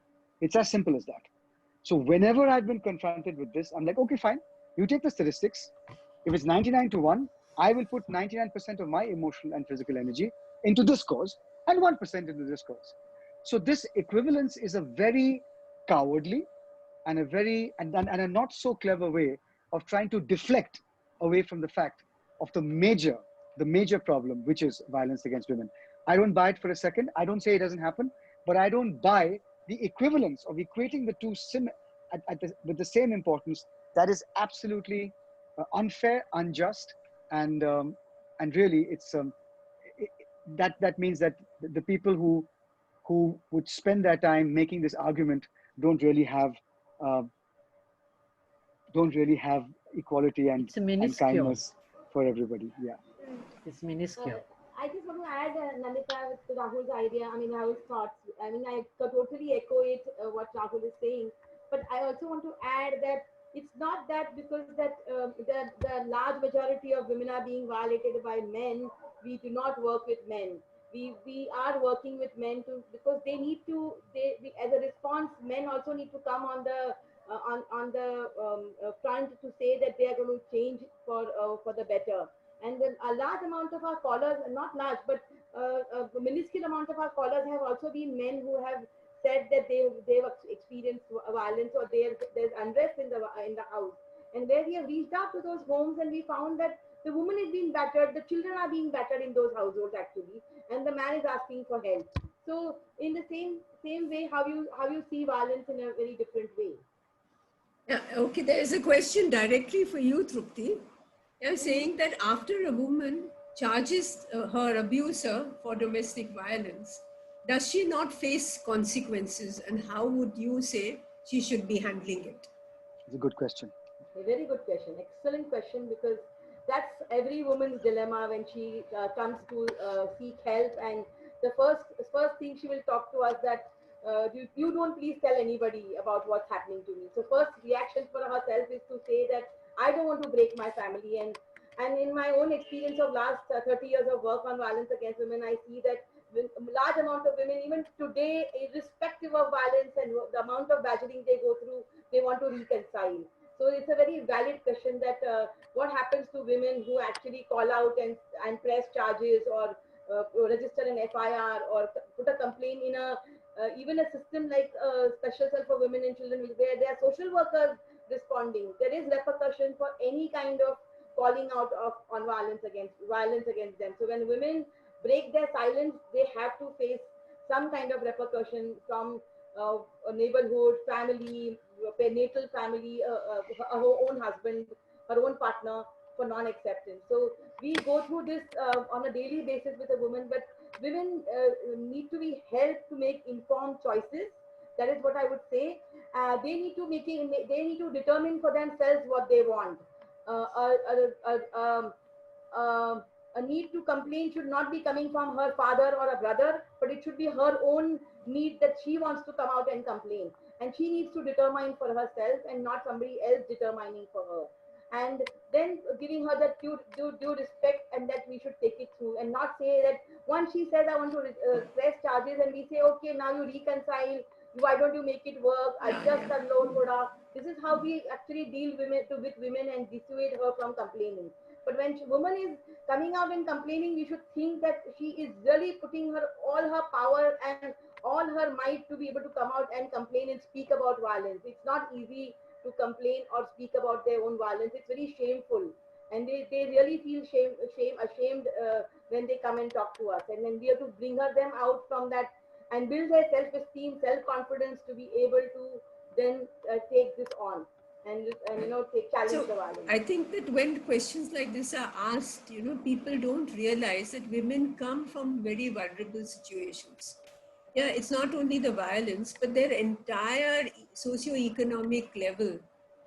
D: It's as simple as that. So whenever I've been confronted with this, I'm like, okay, fine. You take the statistics. If it's 99-1, I will put 99% of my emotional and physical energy into this cause and 1% into this cause. So this equivalence is a very cowardly and a not so clever way of trying to deflect away from the fact of the major problem, which is violence against women. I don't buy it for a second. I don't say it doesn't happen, but I don't buy the equivalence of equating the two with the same importance. That is absolutely unfair, unjust, and really, it's that means that the people who would spend their time making this argument don't really have equality and kindness for everybody. Yeah,
B: it's minuscule.
C: I just want to add, Nandita, to Rahul's idea. I mean, Rahul's thoughts. I mean, I totally echo it, what Rahul is saying. But I also want to add that it's not that because that the large majority of women are being violated by men, we do not work with men. We are working with men because they need to. As a response, men also need to come on the front to say that they are going to change for the better. And then a large amount of our callers, not large, but a minuscule amount of our callers have also been men who have said that they've experienced violence or there's unrest in the house. And where we have reached out to those homes and we found that the woman is being battered, the children are being battered in those households actually, and the man is asking for help. So in the same way, how you see violence in a very different way.
A: Yeah, okay, there is a question directly for you, Trupti. You're saying that after a woman charges her abuser for domestic violence, does she not face consequences, and how would you say she should be handling it?
D: It's a good question.
C: A very good question. Excellent question, because that's every woman's dilemma when she comes to seek help. And the first thing she will talk to us that you don't please tell anybody about what's happening to me. So first reaction for herself is to say that I don't want to break my family. And in my own experience of last 30 years of work on violence against women, I see that a large amount of women, even today, irrespective of violence and the amount of badgering they go through, they want to reconcile. So it's a very valid question that what happens to women who actually call out and press charges or register an FIR or put a complaint in even a system like Special Cell for Women and Children, where there are social workers responding. There is repercussion for any kind of calling out on violence against them. So when women break their silence, they have to face some kind of repercussion from a neighborhood, family, natal family, her own husband, her own partner, for non-acceptance. So we go through this on a daily basis with a woman, but women need to be helped to make informed choices. That is what I would say. They need to determine for themselves what they want. A need to complain should not be coming from her father or a brother, but it should be her own need that she wants to come out and complain. And she needs to determine for herself and not somebody else determining for her. And then giving her that due respect, and that we should take it through and not say that once she says I want to press charges and we say, okay, now you reconcile, why don't you make it work, adjust her loan. This is how we actually deal with women and dissuade her from complaining. But when woman is coming out and complaining, we should think that she is really putting all her power and all her might to be able to come out and complain and speak about violence. It's not easy to complain or speak about their own violence. It's very shameful, and they really feel ashamed when they come and talk to us. And then we have to bring them out from that and build their self-esteem, self-confidence to be able to then take this on and challenge the violence.
A: I think that when questions like this are asked, people don't realize that women come from very vulnerable situations. Yeah, it's not only the violence, but their entire socioeconomic level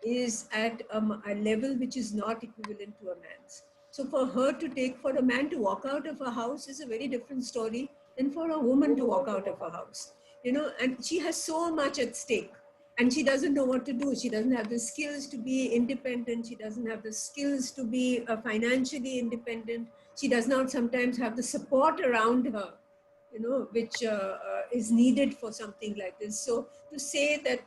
A: is at a level which is not equivalent to a man's. So for a man to walk out of a house is a very different story than for a woman to walk out of a house. And she has so much at stake. And she doesn't know what to do. She doesn't have the skills to be independent. She doesn't have the skills to be financially independent. She does not sometimes have the support around her, which is needed for something like this. So to say that,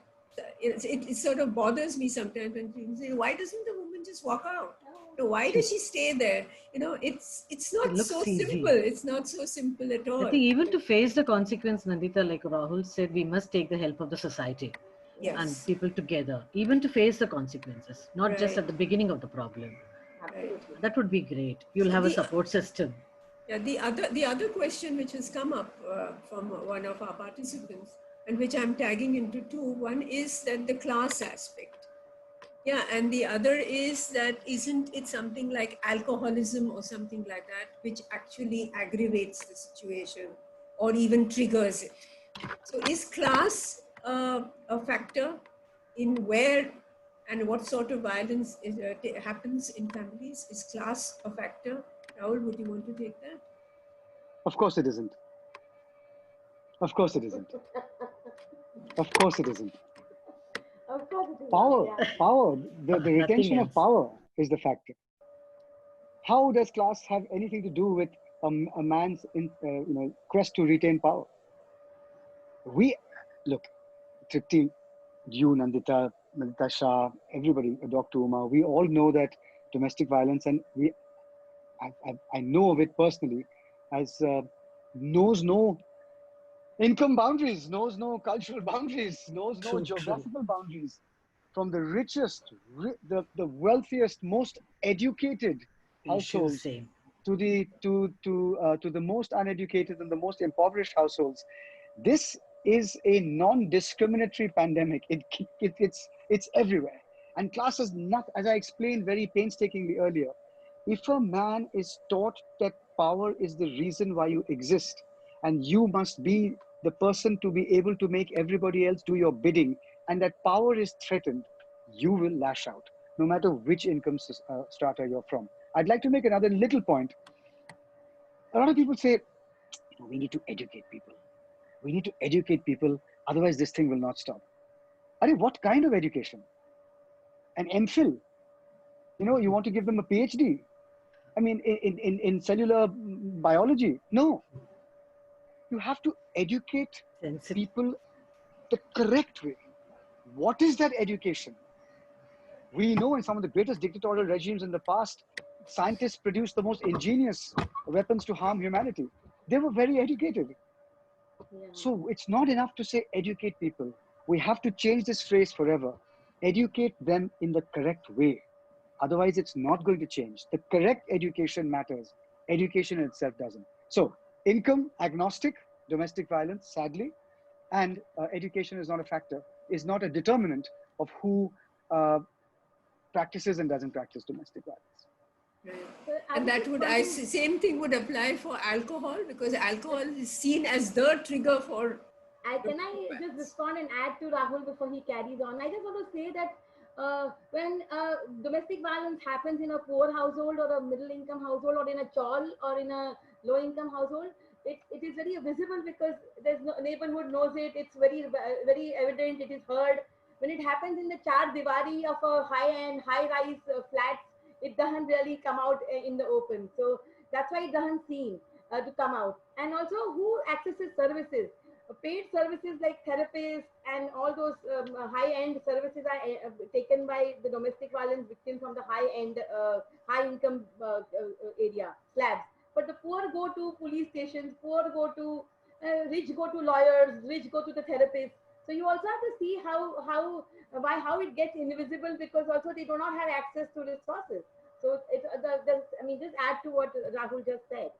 A: it sort of bothers me sometimes when people say, why doesn't the woman just walk out? Why does she stay there? It's not so simple. It's not so simple at all.
B: I think even to face the consequence, Nandita, like Rahul said, we must take the help of the society.
A: Yes.
B: And people together, even to face the consequences, not just at the beginning of the problem.
C: Absolutely.
B: That would be great. You'll have a support system.
A: Yeah, the other question which has come up from one of our participants, and which I'm tagging into two, one is that the class aspect. Yeah, and the other is that isn't it something like alcoholism or something like that, which actually aggravates the situation or even triggers it? So is class a factor in where and what sort of violence happens in families? Is class a factor? Rahul, would you want to take that?
D: Of course it isn't. Of course it isn't. Of course it isn't.
C: Of course it is.
D: Power, the retention of power is the factor. How does class have anything to do with a man's quest to retain power? Look, Tripti, you, Nandita Shah, everybody, Dr. Uma, we all know that domestic violence, and I know of it personally, as knows no income boundaries, knows no cultural boundaries, knows no geographical boundaries. From the richest, the wealthiest, most educated households to the most uneducated and the most impoverished households. This is a non-discriminatory pandemic. It's everywhere. And class is not, as I explained very painstakingly earlier, if a man is taught that power is the reason why you exist, and you must be the person to be able to make everybody else do your bidding, and that power is threatened, you will lash out, no matter which income strata you're from. I'd like to make another little point. A lot of people say, we need to educate people. We need to educate people, otherwise this thing will not stop. What kind of education? An MPhil? You want to give them a PhD? I mean, in cellular biology? No. You have to educate people the correct way. What is that education? We know in some of the greatest dictatorial regimes in the past, scientists produced the most ingenious weapons to harm humanity. They were very educated. Yeah. So it's not enough to say educate people. We have to change this phrase forever. educate them in the correct way. Otherwise, it's not going to change. The correct education matters. Education itself doesn't. So, income agnostic, domestic violence, sadly, and education is not a factor, is not a determinant of who practices and doesn't practice domestic violence.
A: Right. And that would, same thing would apply for alcohol, because alcohol is seen as the trigger for.
C: Can I just respond and add to Rahul before he carries on? I just want to say that when domestic violence happens in a poor household or a middle income household or in a chawl or in a low income household, it is very visible because there's no neighborhood knows it. It's very evident. It is heard. When it happens in the char diwari of a high-end, high-rise flats, it doesn't really come out in the open. So that's why it doesn't seem to come out. And also, who accesses services? Paid services like therapists and all those high-end services are taken by the domestic violence victims from the high-end, high-income area, slabs. But the poor go to police stations, poor go to, rich go to lawyers, rich go to the therapists. So you also have to see how it gets invisible, because also they do not have access to resources. So I mean, just add to what Rahul just said.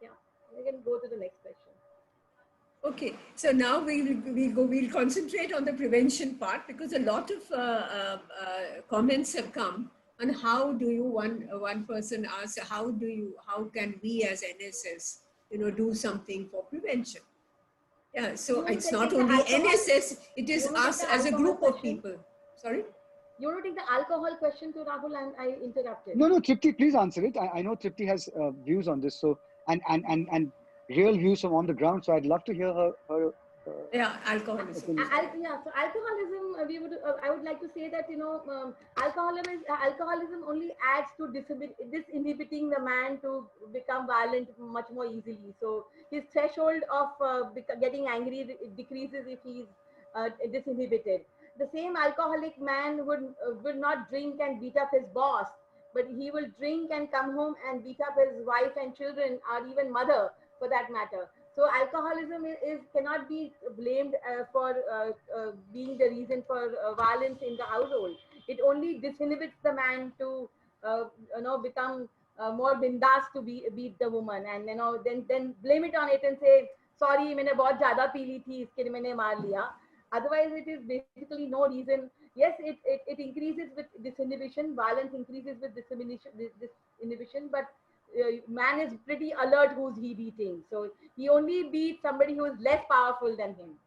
C: Yeah, we can go to the next question.
A: Okay, so now we'll concentrate on the prevention part, because a lot of comments have come on how do you, one person asked, how can we as NSS, do something for prevention? Yeah, so it's not only NSS, it is us as a group of people. Sorry?
C: You want to take the alcohol question to Rahul, and I interrupted.
D: No, Tripti, please answer it. I know Tripti has views on this, so and real views from on the ground. So I'd love to hear her.
A: Alcoholism.
C: So alcoholism, I would like to say that alcoholism only adds to disinhibiting the man to become violent much more easily. So his threshold of getting angry decreases if he's disinhibited. The same alcoholic man would not drink and beat up his boss, but he will drink and come home and beat up his wife and children, or even mother for that matter. So alcoholism cannot be blamed for being the reason for violence in the household. It only disinhibits the man to become more bindas to beat the woman, and then blame it on it and say, sorry, मैंने बहुत ज़्यादा P ली थी, इसके लिए मैंने मार लिया. Otherwise, it is basically no reason. Yes, it increases with disinhibition. Violence increases with disinhibition, but man is pretty alert who's he beating. So he only beats somebody who is less powerful than him.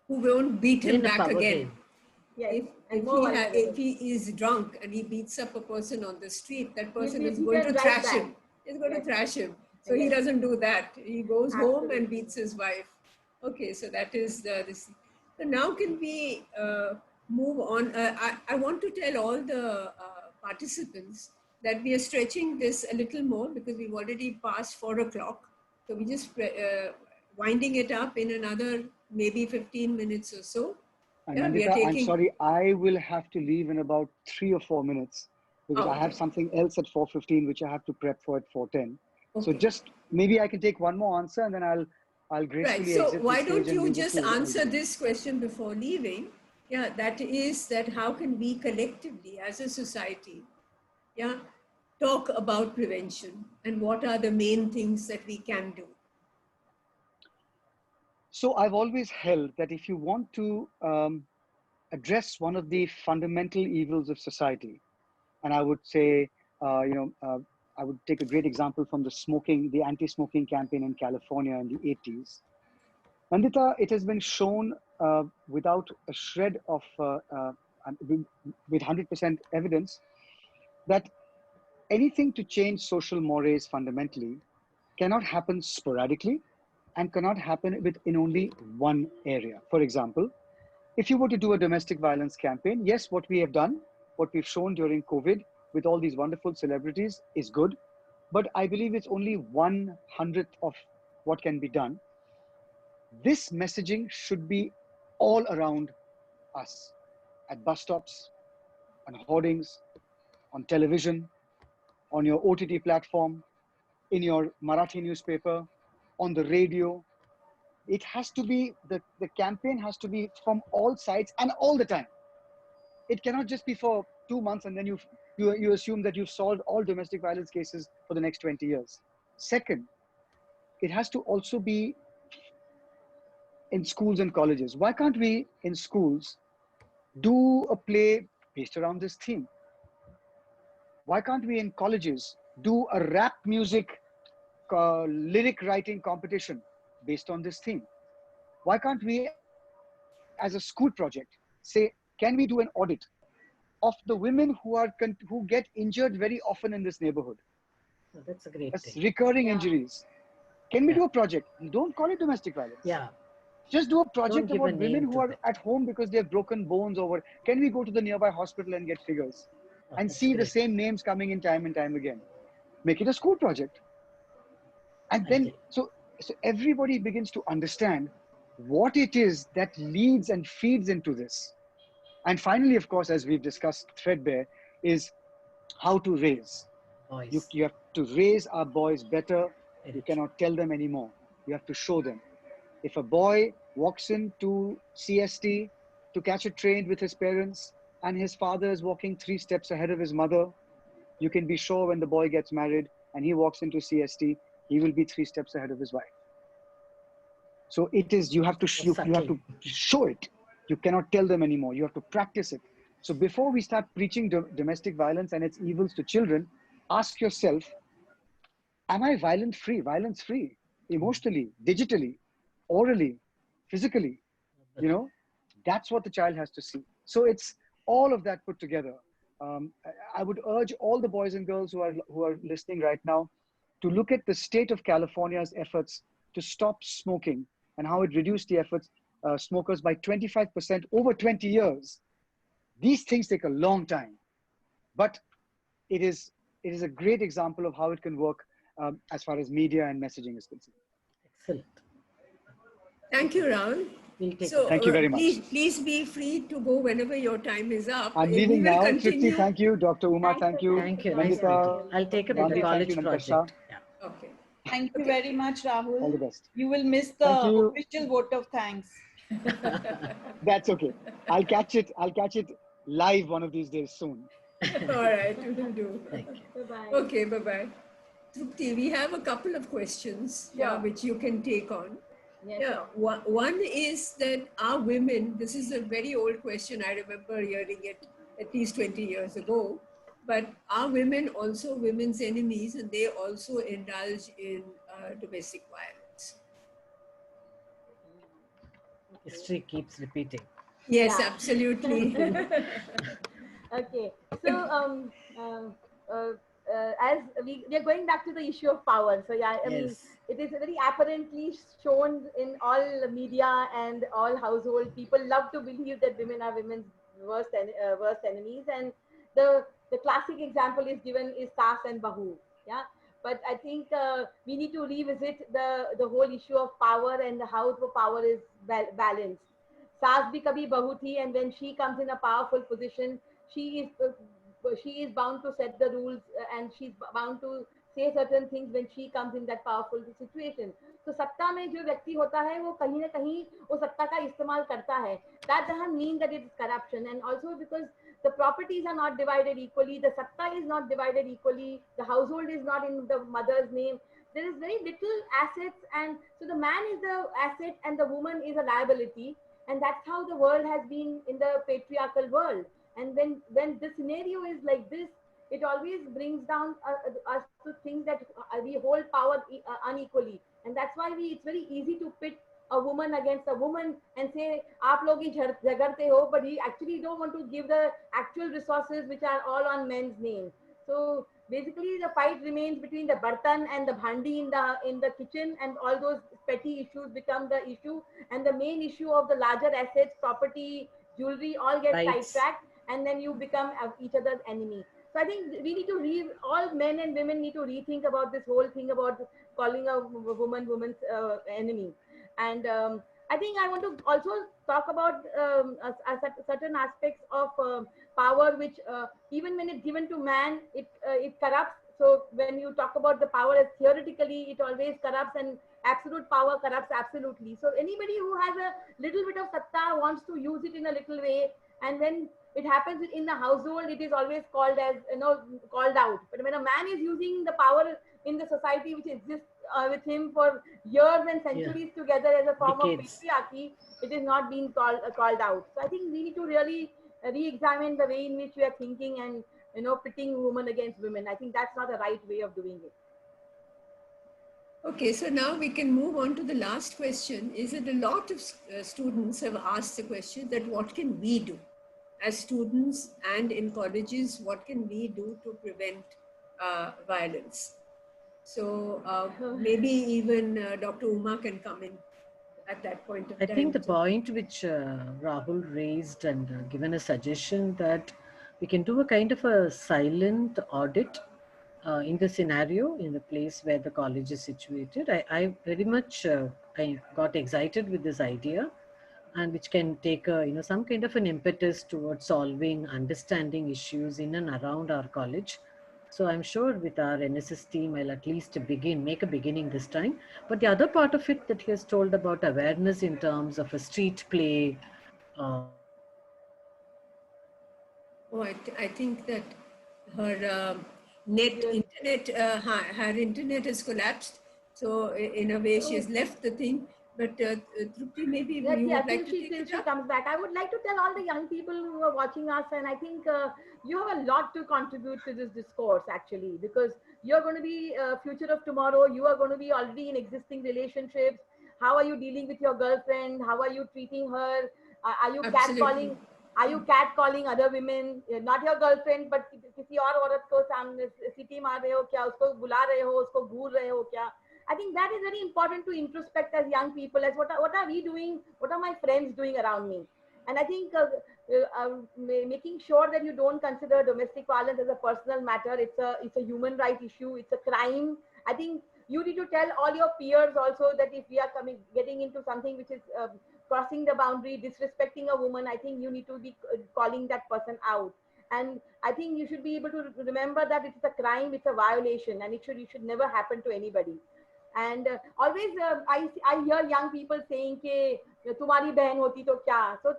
A: Who won't beat him back again.
C: Yes.
A: If he is drunk and he beats up a person on the street, that person is going to thrash him. He's going to thrash him. So he doesn't do that. He goes home and beats his wife. Okay, so that is this. So now can we move on? I want to tell all the participants that we are stretching this a little more, because we've already passed 4 o'clock. So we just winding it up in another maybe 15 minutes or so.
D: Nandita, I'm sorry, I will have to leave in about 3 or 4 minutes, because I have something else at 4:15 which I have to prep for at 4:10. Okay. So just maybe I can take one more answer and then I'll gracefully exit.
A: So why don't you just answer this question before leaving? Yeah, that is that how can we collectively as a society, talk about prevention, and what are the main things that we can do?
D: So I've always held that if you want to address one of the fundamental evils of society, and I would say, I would take a great example from the anti-smoking campaign in California in the 80s. Nandita, it has been shown without a shred of, with 100% evidence, that anything to change social mores fundamentally cannot happen sporadically and cannot happen in only one area. For example, if you were to do a domestic violence campaign, yes, what we have done, what we've shown during COVID with all these wonderful celebrities is good, but I believe it's only 1/100th of what can be done. This messaging should be all around us, at bus stops, on hoardings, on television, on your OTT platform, in your Marathi newspaper, on the radio. It has to be, the campaign has to be from all sides and all the time. it cannot just be for 2 months and then you assume that you've solved all domestic violence cases for the next 20 years. Second, it has to also be in schools and colleges. Why can't we in schools do a play based around this theme? Why can't we in colleges do a rap music lyric writing competition based on this theme? Why can't we, as a school project, say, can we do an audit of the women who get injured very often in this neighborhood?
B: Oh, that's a great thing.
D: Recurring injuries. Can we do a project? Don't call it domestic violence.
B: Yeah.
D: Just do a project about women who are at home because they have broken bones over. Can we go to the nearby hospital and get figures? And see the same names coming in time and time again. Make it a school project. And then, so everybody begins to understand what it is that leads and feeds into this. And finally, of course, as we've discussed threadbare, is how to raise. You have to raise our boys better. You cannot tell them anymore. You have to show them. If a boy walks into CST to catch a train with his parents and his father is walking 3 steps ahead of his mother, you can be sure when the boy gets married and he walks into CST, he will be 3 steps ahead of his wife. So it is, you have to show it. You cannot tell them anymore. You have to practice it. So before we start preaching domestic violence and its evils to children, ask yourself, am I violence free, emotionally, digitally, orally, physically? You know, that's what the child has to see. So it's all of that put together. I would urge all the boys and girls who are listening right now to look at the state of California's efforts to stop smoking and how it reduced the smokers by 25% over 20 years. These things take a long time, but it is a great example of how it can work as far as media and messaging is concerned.
B: Excellent.
A: Thank you, Rahul. So,
D: thank you very much.
A: Please be free to go whenever your time is up.
D: I'm leaving now. Tripti, thank you. Dr. Uma, thank you.
B: Thank you. Nice meeting you. I'll take up the college project.
A: Yeah. Okay.
M: Thank you very much, Rahul.
D: All the best.
M: You will miss the official vote of thanks.
D: That's okay. I'll catch it live one of these days soon.
A: All right, we will do.
B: Thank you.
C: Bye-bye.
A: Okay, bye-bye. Trupti, we have a couple of questions which you can take on.
C: Yes.
A: Yeah, one is that are women, this is a very old question, I remember hearing it at least 20 years ago, but are women also women's enemies and they also indulge in domestic violence?
B: History keeps repeating.
A: Yes, absolutely.
C: Okay, so as we are going back to the issue of power. So yeah, I mean, it is very apparently shown in all media and all households. People love to believe that women are women's worst enemies, and the classic example is given is Saas and Bahu. Yeah, but I think we need to revisit the whole issue of power and how the power is balanced. Saas bhi kabhi Bahu thi, and when she comes in a powerful position, she is bound to set the rules and she's bound to say certain things when she comes in that powerful situation. So सत्ता में जो व्यक्ति होता है वो कहीं ना कहीं वो सत्ता का इस्तेमाल करता है. That doesn't mean that it is corruption, and also because the properties are not divided equally, the satta is not divided equally, the household is not in the mother's name. There is very little assets, and so the man is the asset and the woman is a liability, and that's how the world has been in the patriarchal world. And when the scenario is like this, it always brings down us to think that we hold power unequally. And that's why it's very easy to pit a woman against a woman and say, "Aap log hi jhagarte ho," but we actually don't want to give the actual resources which are all on men's name. So basically the fight remains between the bartan and the bhandi in the kitchen, and all those petty issues become the issue. And the main issue of the larger assets, property, jewelry, all get sidetracked, and then you become each other's enemy. So I think we need to all men and women need to rethink about this whole thing about calling a woman's enemy. And I think I want to also talk about certain aspects of power, which even when it's given to man, it corrupts. So when you talk about the power as theoretically, it always corrupts, and absolute power corrupts absolutely. So anybody who has a little bit of satta wants to use it in a little way, and then it happens in the household, it is always called as, called out. But when a man is using the power in the society which exists with him for years and centuries together as a form of patriarchy, it is not being called out. So I think we need to really re-examine the way in which we are thinking and, pitting women against women. I think that's not the right way of doing it.
A: Okay, so now we can move on to the last question. Is that a lot of students have asked the question that what can we do as students and in colleges, what can we do to prevent violence? So maybe even Dr. Uma can come in at that point of time.
B: I think the point which Rahul raised and given a suggestion that we can do a kind of a silent audit in the scenario, in the place where the college is situated. I very much I got excited with this idea, and which can take a, some kind of an impetus towards solving, understanding issues in and around our college. So I'm sure with our NSS team, I'll at least make a beginning this time. But the other part of it that he has told about awareness in terms of a street play.
A: I think that her her internet has collapsed. So in a way, she has left the thing. But Trupti, maybe you would like to take it up?
C: She comes back. I would like to tell all the young people who are watching us, and I think you have a lot to contribute to this discourse, actually, because you're going to be future of tomorrow. You are going to be already in existing relationships. How are you dealing with your girlfriend? How are you treating her? Are you catcalling? Are you catcalling other women? Not your girlfriend, but किसी और औरत को सामने सीटी मार रहे हो क्या? उसको बुला रहे हो? उसको घूर रहे हो क्या? I think that is very important to introspect as young people, as what are we doing? What are my friends doing around me? And I think making sure that you don't consider domestic violence as a personal matter. It's a human right issue. It's a crime. I think you need to tell all your peers also that if we are getting into something which is crossing the boundary, disrespecting a woman, I think you need to be calling that person out. And I think you should be able to remember that it's a crime, it's a violation, and it should never happen to anybody. And always I hear young people saying कि तुम्हारी बहन होती तो क्या? So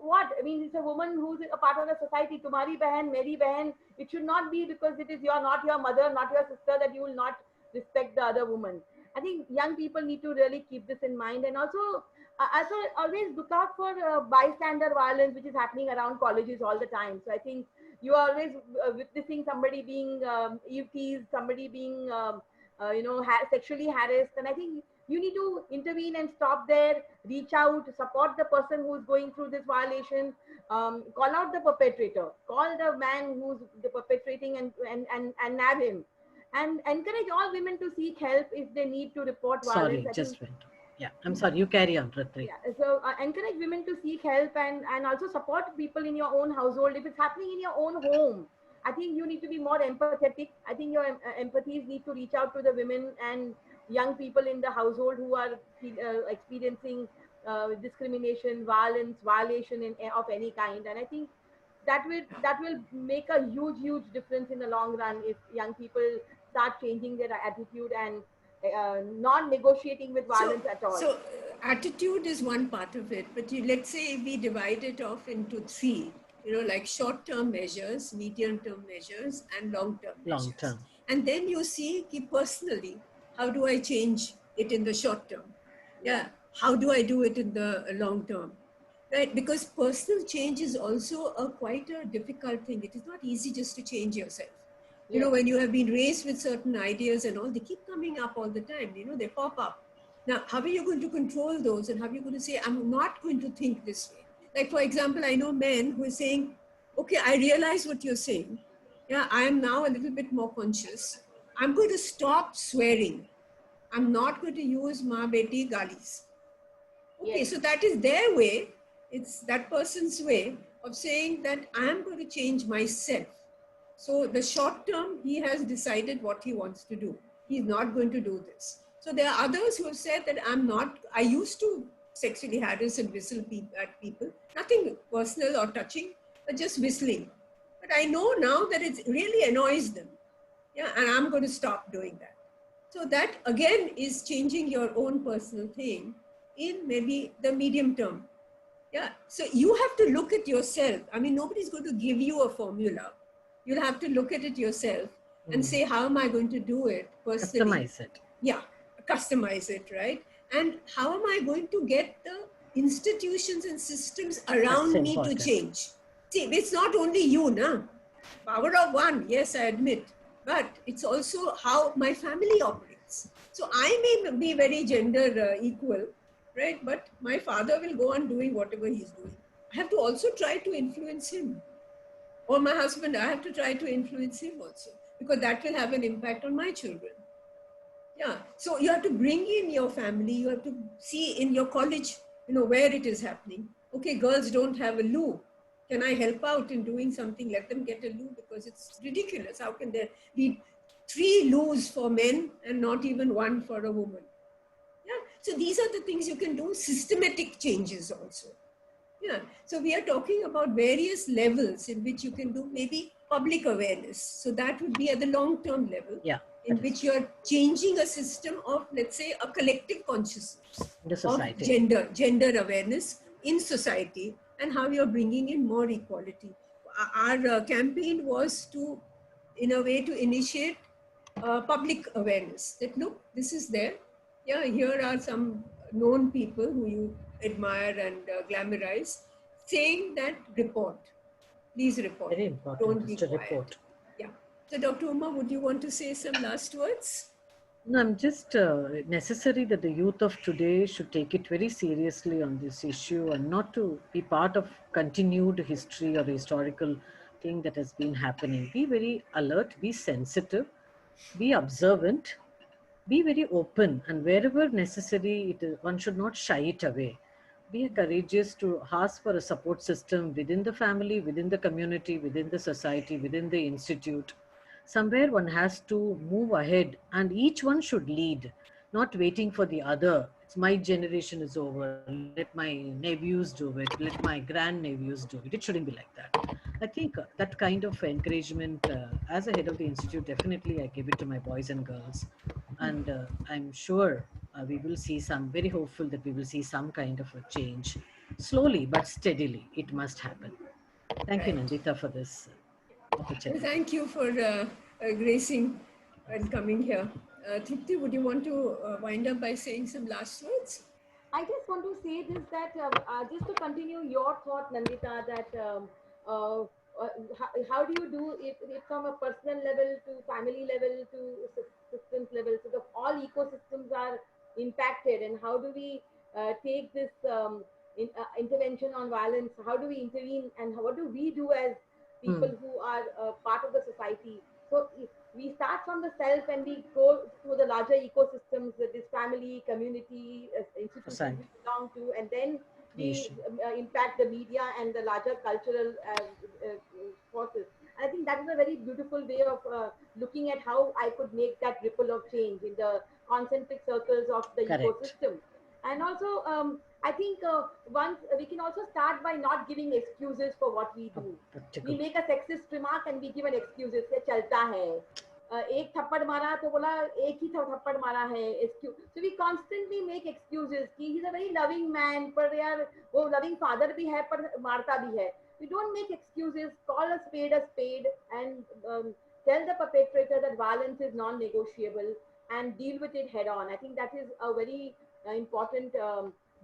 C: what? I mean, it's a woman who's a part of the society. तुम्हारी बहन, मेरी बहन. It should not be because it is not your mother, not your sister, that you will not respect the other woman. I think young people need to really keep this in mind, and also always look out for bystander violence, which is happening around colleges all the time. So I think you are always witnessing somebody being teased, somebody being sexually harassed, and I think you need to intervene and stop there, reach out, support the person who's going through this violation, call out the perpetrator, call the man who's perpetrating and nab him, and encourage all women to seek help if they need to report violence.
B: I'm sorry, you carry on, Ratri.
C: Yeah, so encourage women to seek help and also support people in your own household. If it's happening in your own home, I think you need to be more empathetic. I think your empathies need to reach out to the women and young people in the household who are experiencing discrimination, violence, violation of any kind. And I think that will make a huge difference in the long run if young people start changing their attitude and not negotiating with violence at all.
A: So attitude is one part of it, but let's say we divide it off into three. Like short-term measures, medium-term measures, and long-term measures.
B: Long-term.
A: And then you see, personally, how do I change it in the short term? Yeah. How do I do it in the long term? Right? Because personal change is also quite a difficult thing. It is not easy just to change yourself. When you have been raised with certain ideas and all, they keep coming up all the time. They pop up. Now, how are you going to control those? And how are you going to say, I'm not going to think this way? Like, for example, I know men who are saying, okay, I realize what you're saying. Yeah, I am now a little bit more conscious. I'm going to stop swearing. I'm not going to use ma beti galis. Okay, yes. So that is their way. It's that person's way of saying that I am going to change myself. So the short term, he has decided what he wants to do. He's not going to do this. So there are others who have said that I used to sexually harass and whistle at people. Nothing personal or touching, but just whistling. But I know now that it really annoys them. Yeah, and I'm going to stop doing that. So that again is changing your own personal thing in maybe the medium term. Yeah, so you have to look at yourself. I mean, nobody's going to give you a formula. You'll have to look at it yourself and say, how am I going to do it personally?
B: Customize it.
A: Yeah, customize it, right? And how am I going to get the institutions and systems around me to change? See, it's not only you, na? Power of one, yes, I admit. But it's also how my family operates. So I may be very gender equal, right? But my father will go on doing whatever he's doing. I have to also try to influence him. Or my husband, I have to try to influence him also, because that will have an impact on my children. Yeah, so you have to bring in your family, you have to see in your college, where it is happening. Okay, girls don't have a loo. Can I help out in doing something? Let them get a loo, because it's ridiculous. How can there be 3 loos for men and not even 1 for a woman? Yeah, so these are the things you can do, systematic changes also. Yeah, so we are talking about various levels in which you can do maybe public awareness. So that would be at the long-term level, in which you are changing a system of, let's say, a collective consciousness of gender awareness in society, and how you're bringing in more equality. Our campaign was to, in a way, to initiate public awareness that, look, this is there. Yeah, here are some known people who you admire and glamorize, saying that report. Please report.
B: Very important.
A: Don't be quiet. Report. Yeah. So Dr. Uma, would you want to say some last words?
B: No, I'm just necessary that the youth of today should take it very seriously on this issue, and not to be part of continued history or historical thing that has been happening. Be very alert, be sensitive, be observant, be very open, and wherever necessary, one should not shy it away. Be courageous to ask for a support system within the family, within the community, within the society, within the institute. Somewhere one has to move ahead, and each one should lead, not waiting for the other. It's my generation is over. Let my nephews do it. Let my grandnephews do it. It shouldn't be like that. I think that kind of encouragement, as a head of the institute, definitely I give it to my boys and girls. And I'm sure we will see very hopeful that we will see some kind of a change. Slowly but steadily, it must happen. Thank you, Nandita, for this opportunity.
A: Thank you for gracing and coming here. Tripti, would you want to wind up by saying some last words?
C: I just want to say this, that just to continue your thought, Nandita, that how do you do it from a personal level to family level to systems level, so that all ecosystems are impacted, and how do we take this intervention on violence, how do we intervene, and what do we do as people who are part of the society? So we start from the self and we go to the larger ecosystems, this family, community, institutions we belong to, and then we impact the media and the larger cultural forces. And I think that is a very beautiful way of looking at how I could make that ripple of change in the concentric circles of the ecosystem. And also, I think once we can also start by not giving excuses for what we do. We make a sexist remark and we give an excuse. Say chalta hai. एक थप्पड़ मारा तो बोला एक ही थप्पड़ मारा है. Excuse. So we constantly make excuses. कि he's a very loving man, पर यार वो loving father भी है, पर मारता भी है. We don't make excuses. Call a spade, and tell the perpetrator that violence is non-negotiable and deal with it head on. I think that is a very important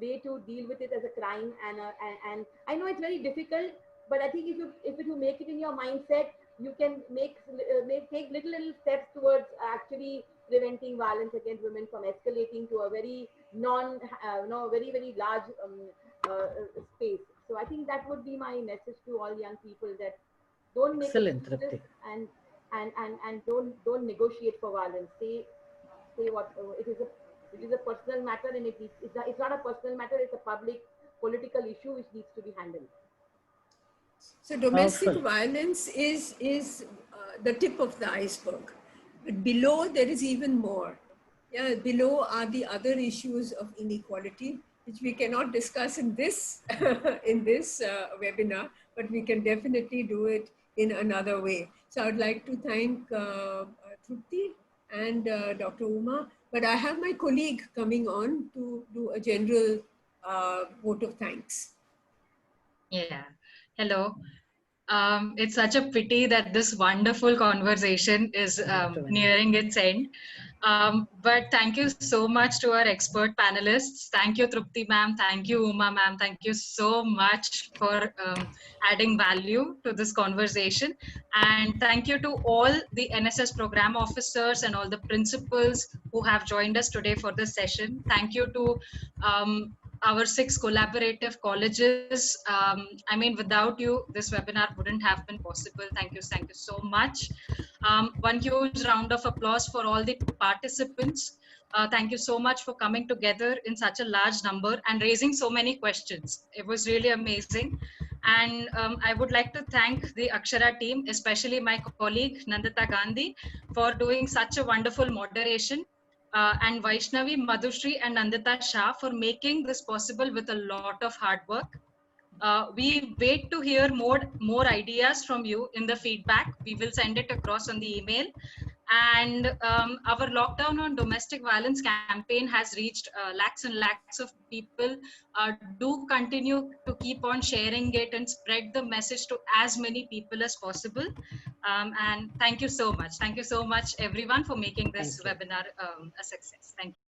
C: way to deal with it as a crime, and I know it's very difficult, but I think if you make it in your mindset, you can take little steps towards actually preventing violence against women from escalating to a very very large space. So I think that would be my message to all young people, that don't make excuses and don't negotiate for violence. Say what it is a personal matter, and it's not a personal matter, it's a public political issue which needs to be handled.
A: So domestic violence is the tip of the iceberg. But below there is even more. Yeah, below are the other issues of inequality, which we cannot discuss in this webinar, but we can definitely do it in another way. So I would like to thank Trupti and Dr. Uma. But I have my colleague coming on to do a general vote of thanks.
N: Yeah. Hello. It's such a pity that this wonderful conversation is nearing its end. But thank you so much to our expert panelists. Thank you, Trupti ma'am. Thank you, Uma ma'am. Thank you so much for adding value to this conversation. And thank you to all the NSS program officers and all the principals who have joined us today for this session. Thank you to our 6 collaborative colleges. I mean, without you, this webinar wouldn't have been possible. Thank you so much. One huge round of applause for all the participants. Thank you so much for coming together in such a large number and raising so many questions. It was really amazing. And I would like to thank the Akshara team, especially my colleague Nandita Gandhi, for doing such a wonderful moderation. And Vaishnavi, Madhushri and Nandita Shah for making this possible with a lot of hard work. We wait to hear more ideas from you in the feedback. We will send it across on the email. And our Lockdown on Domestic Violence campaign has reached lakhs and lakhs of people. Do continue to keep on sharing it and spread the message to as many people as possible. And thank you so much. Thank you so much, everyone, for making this webinar a success. Thank you.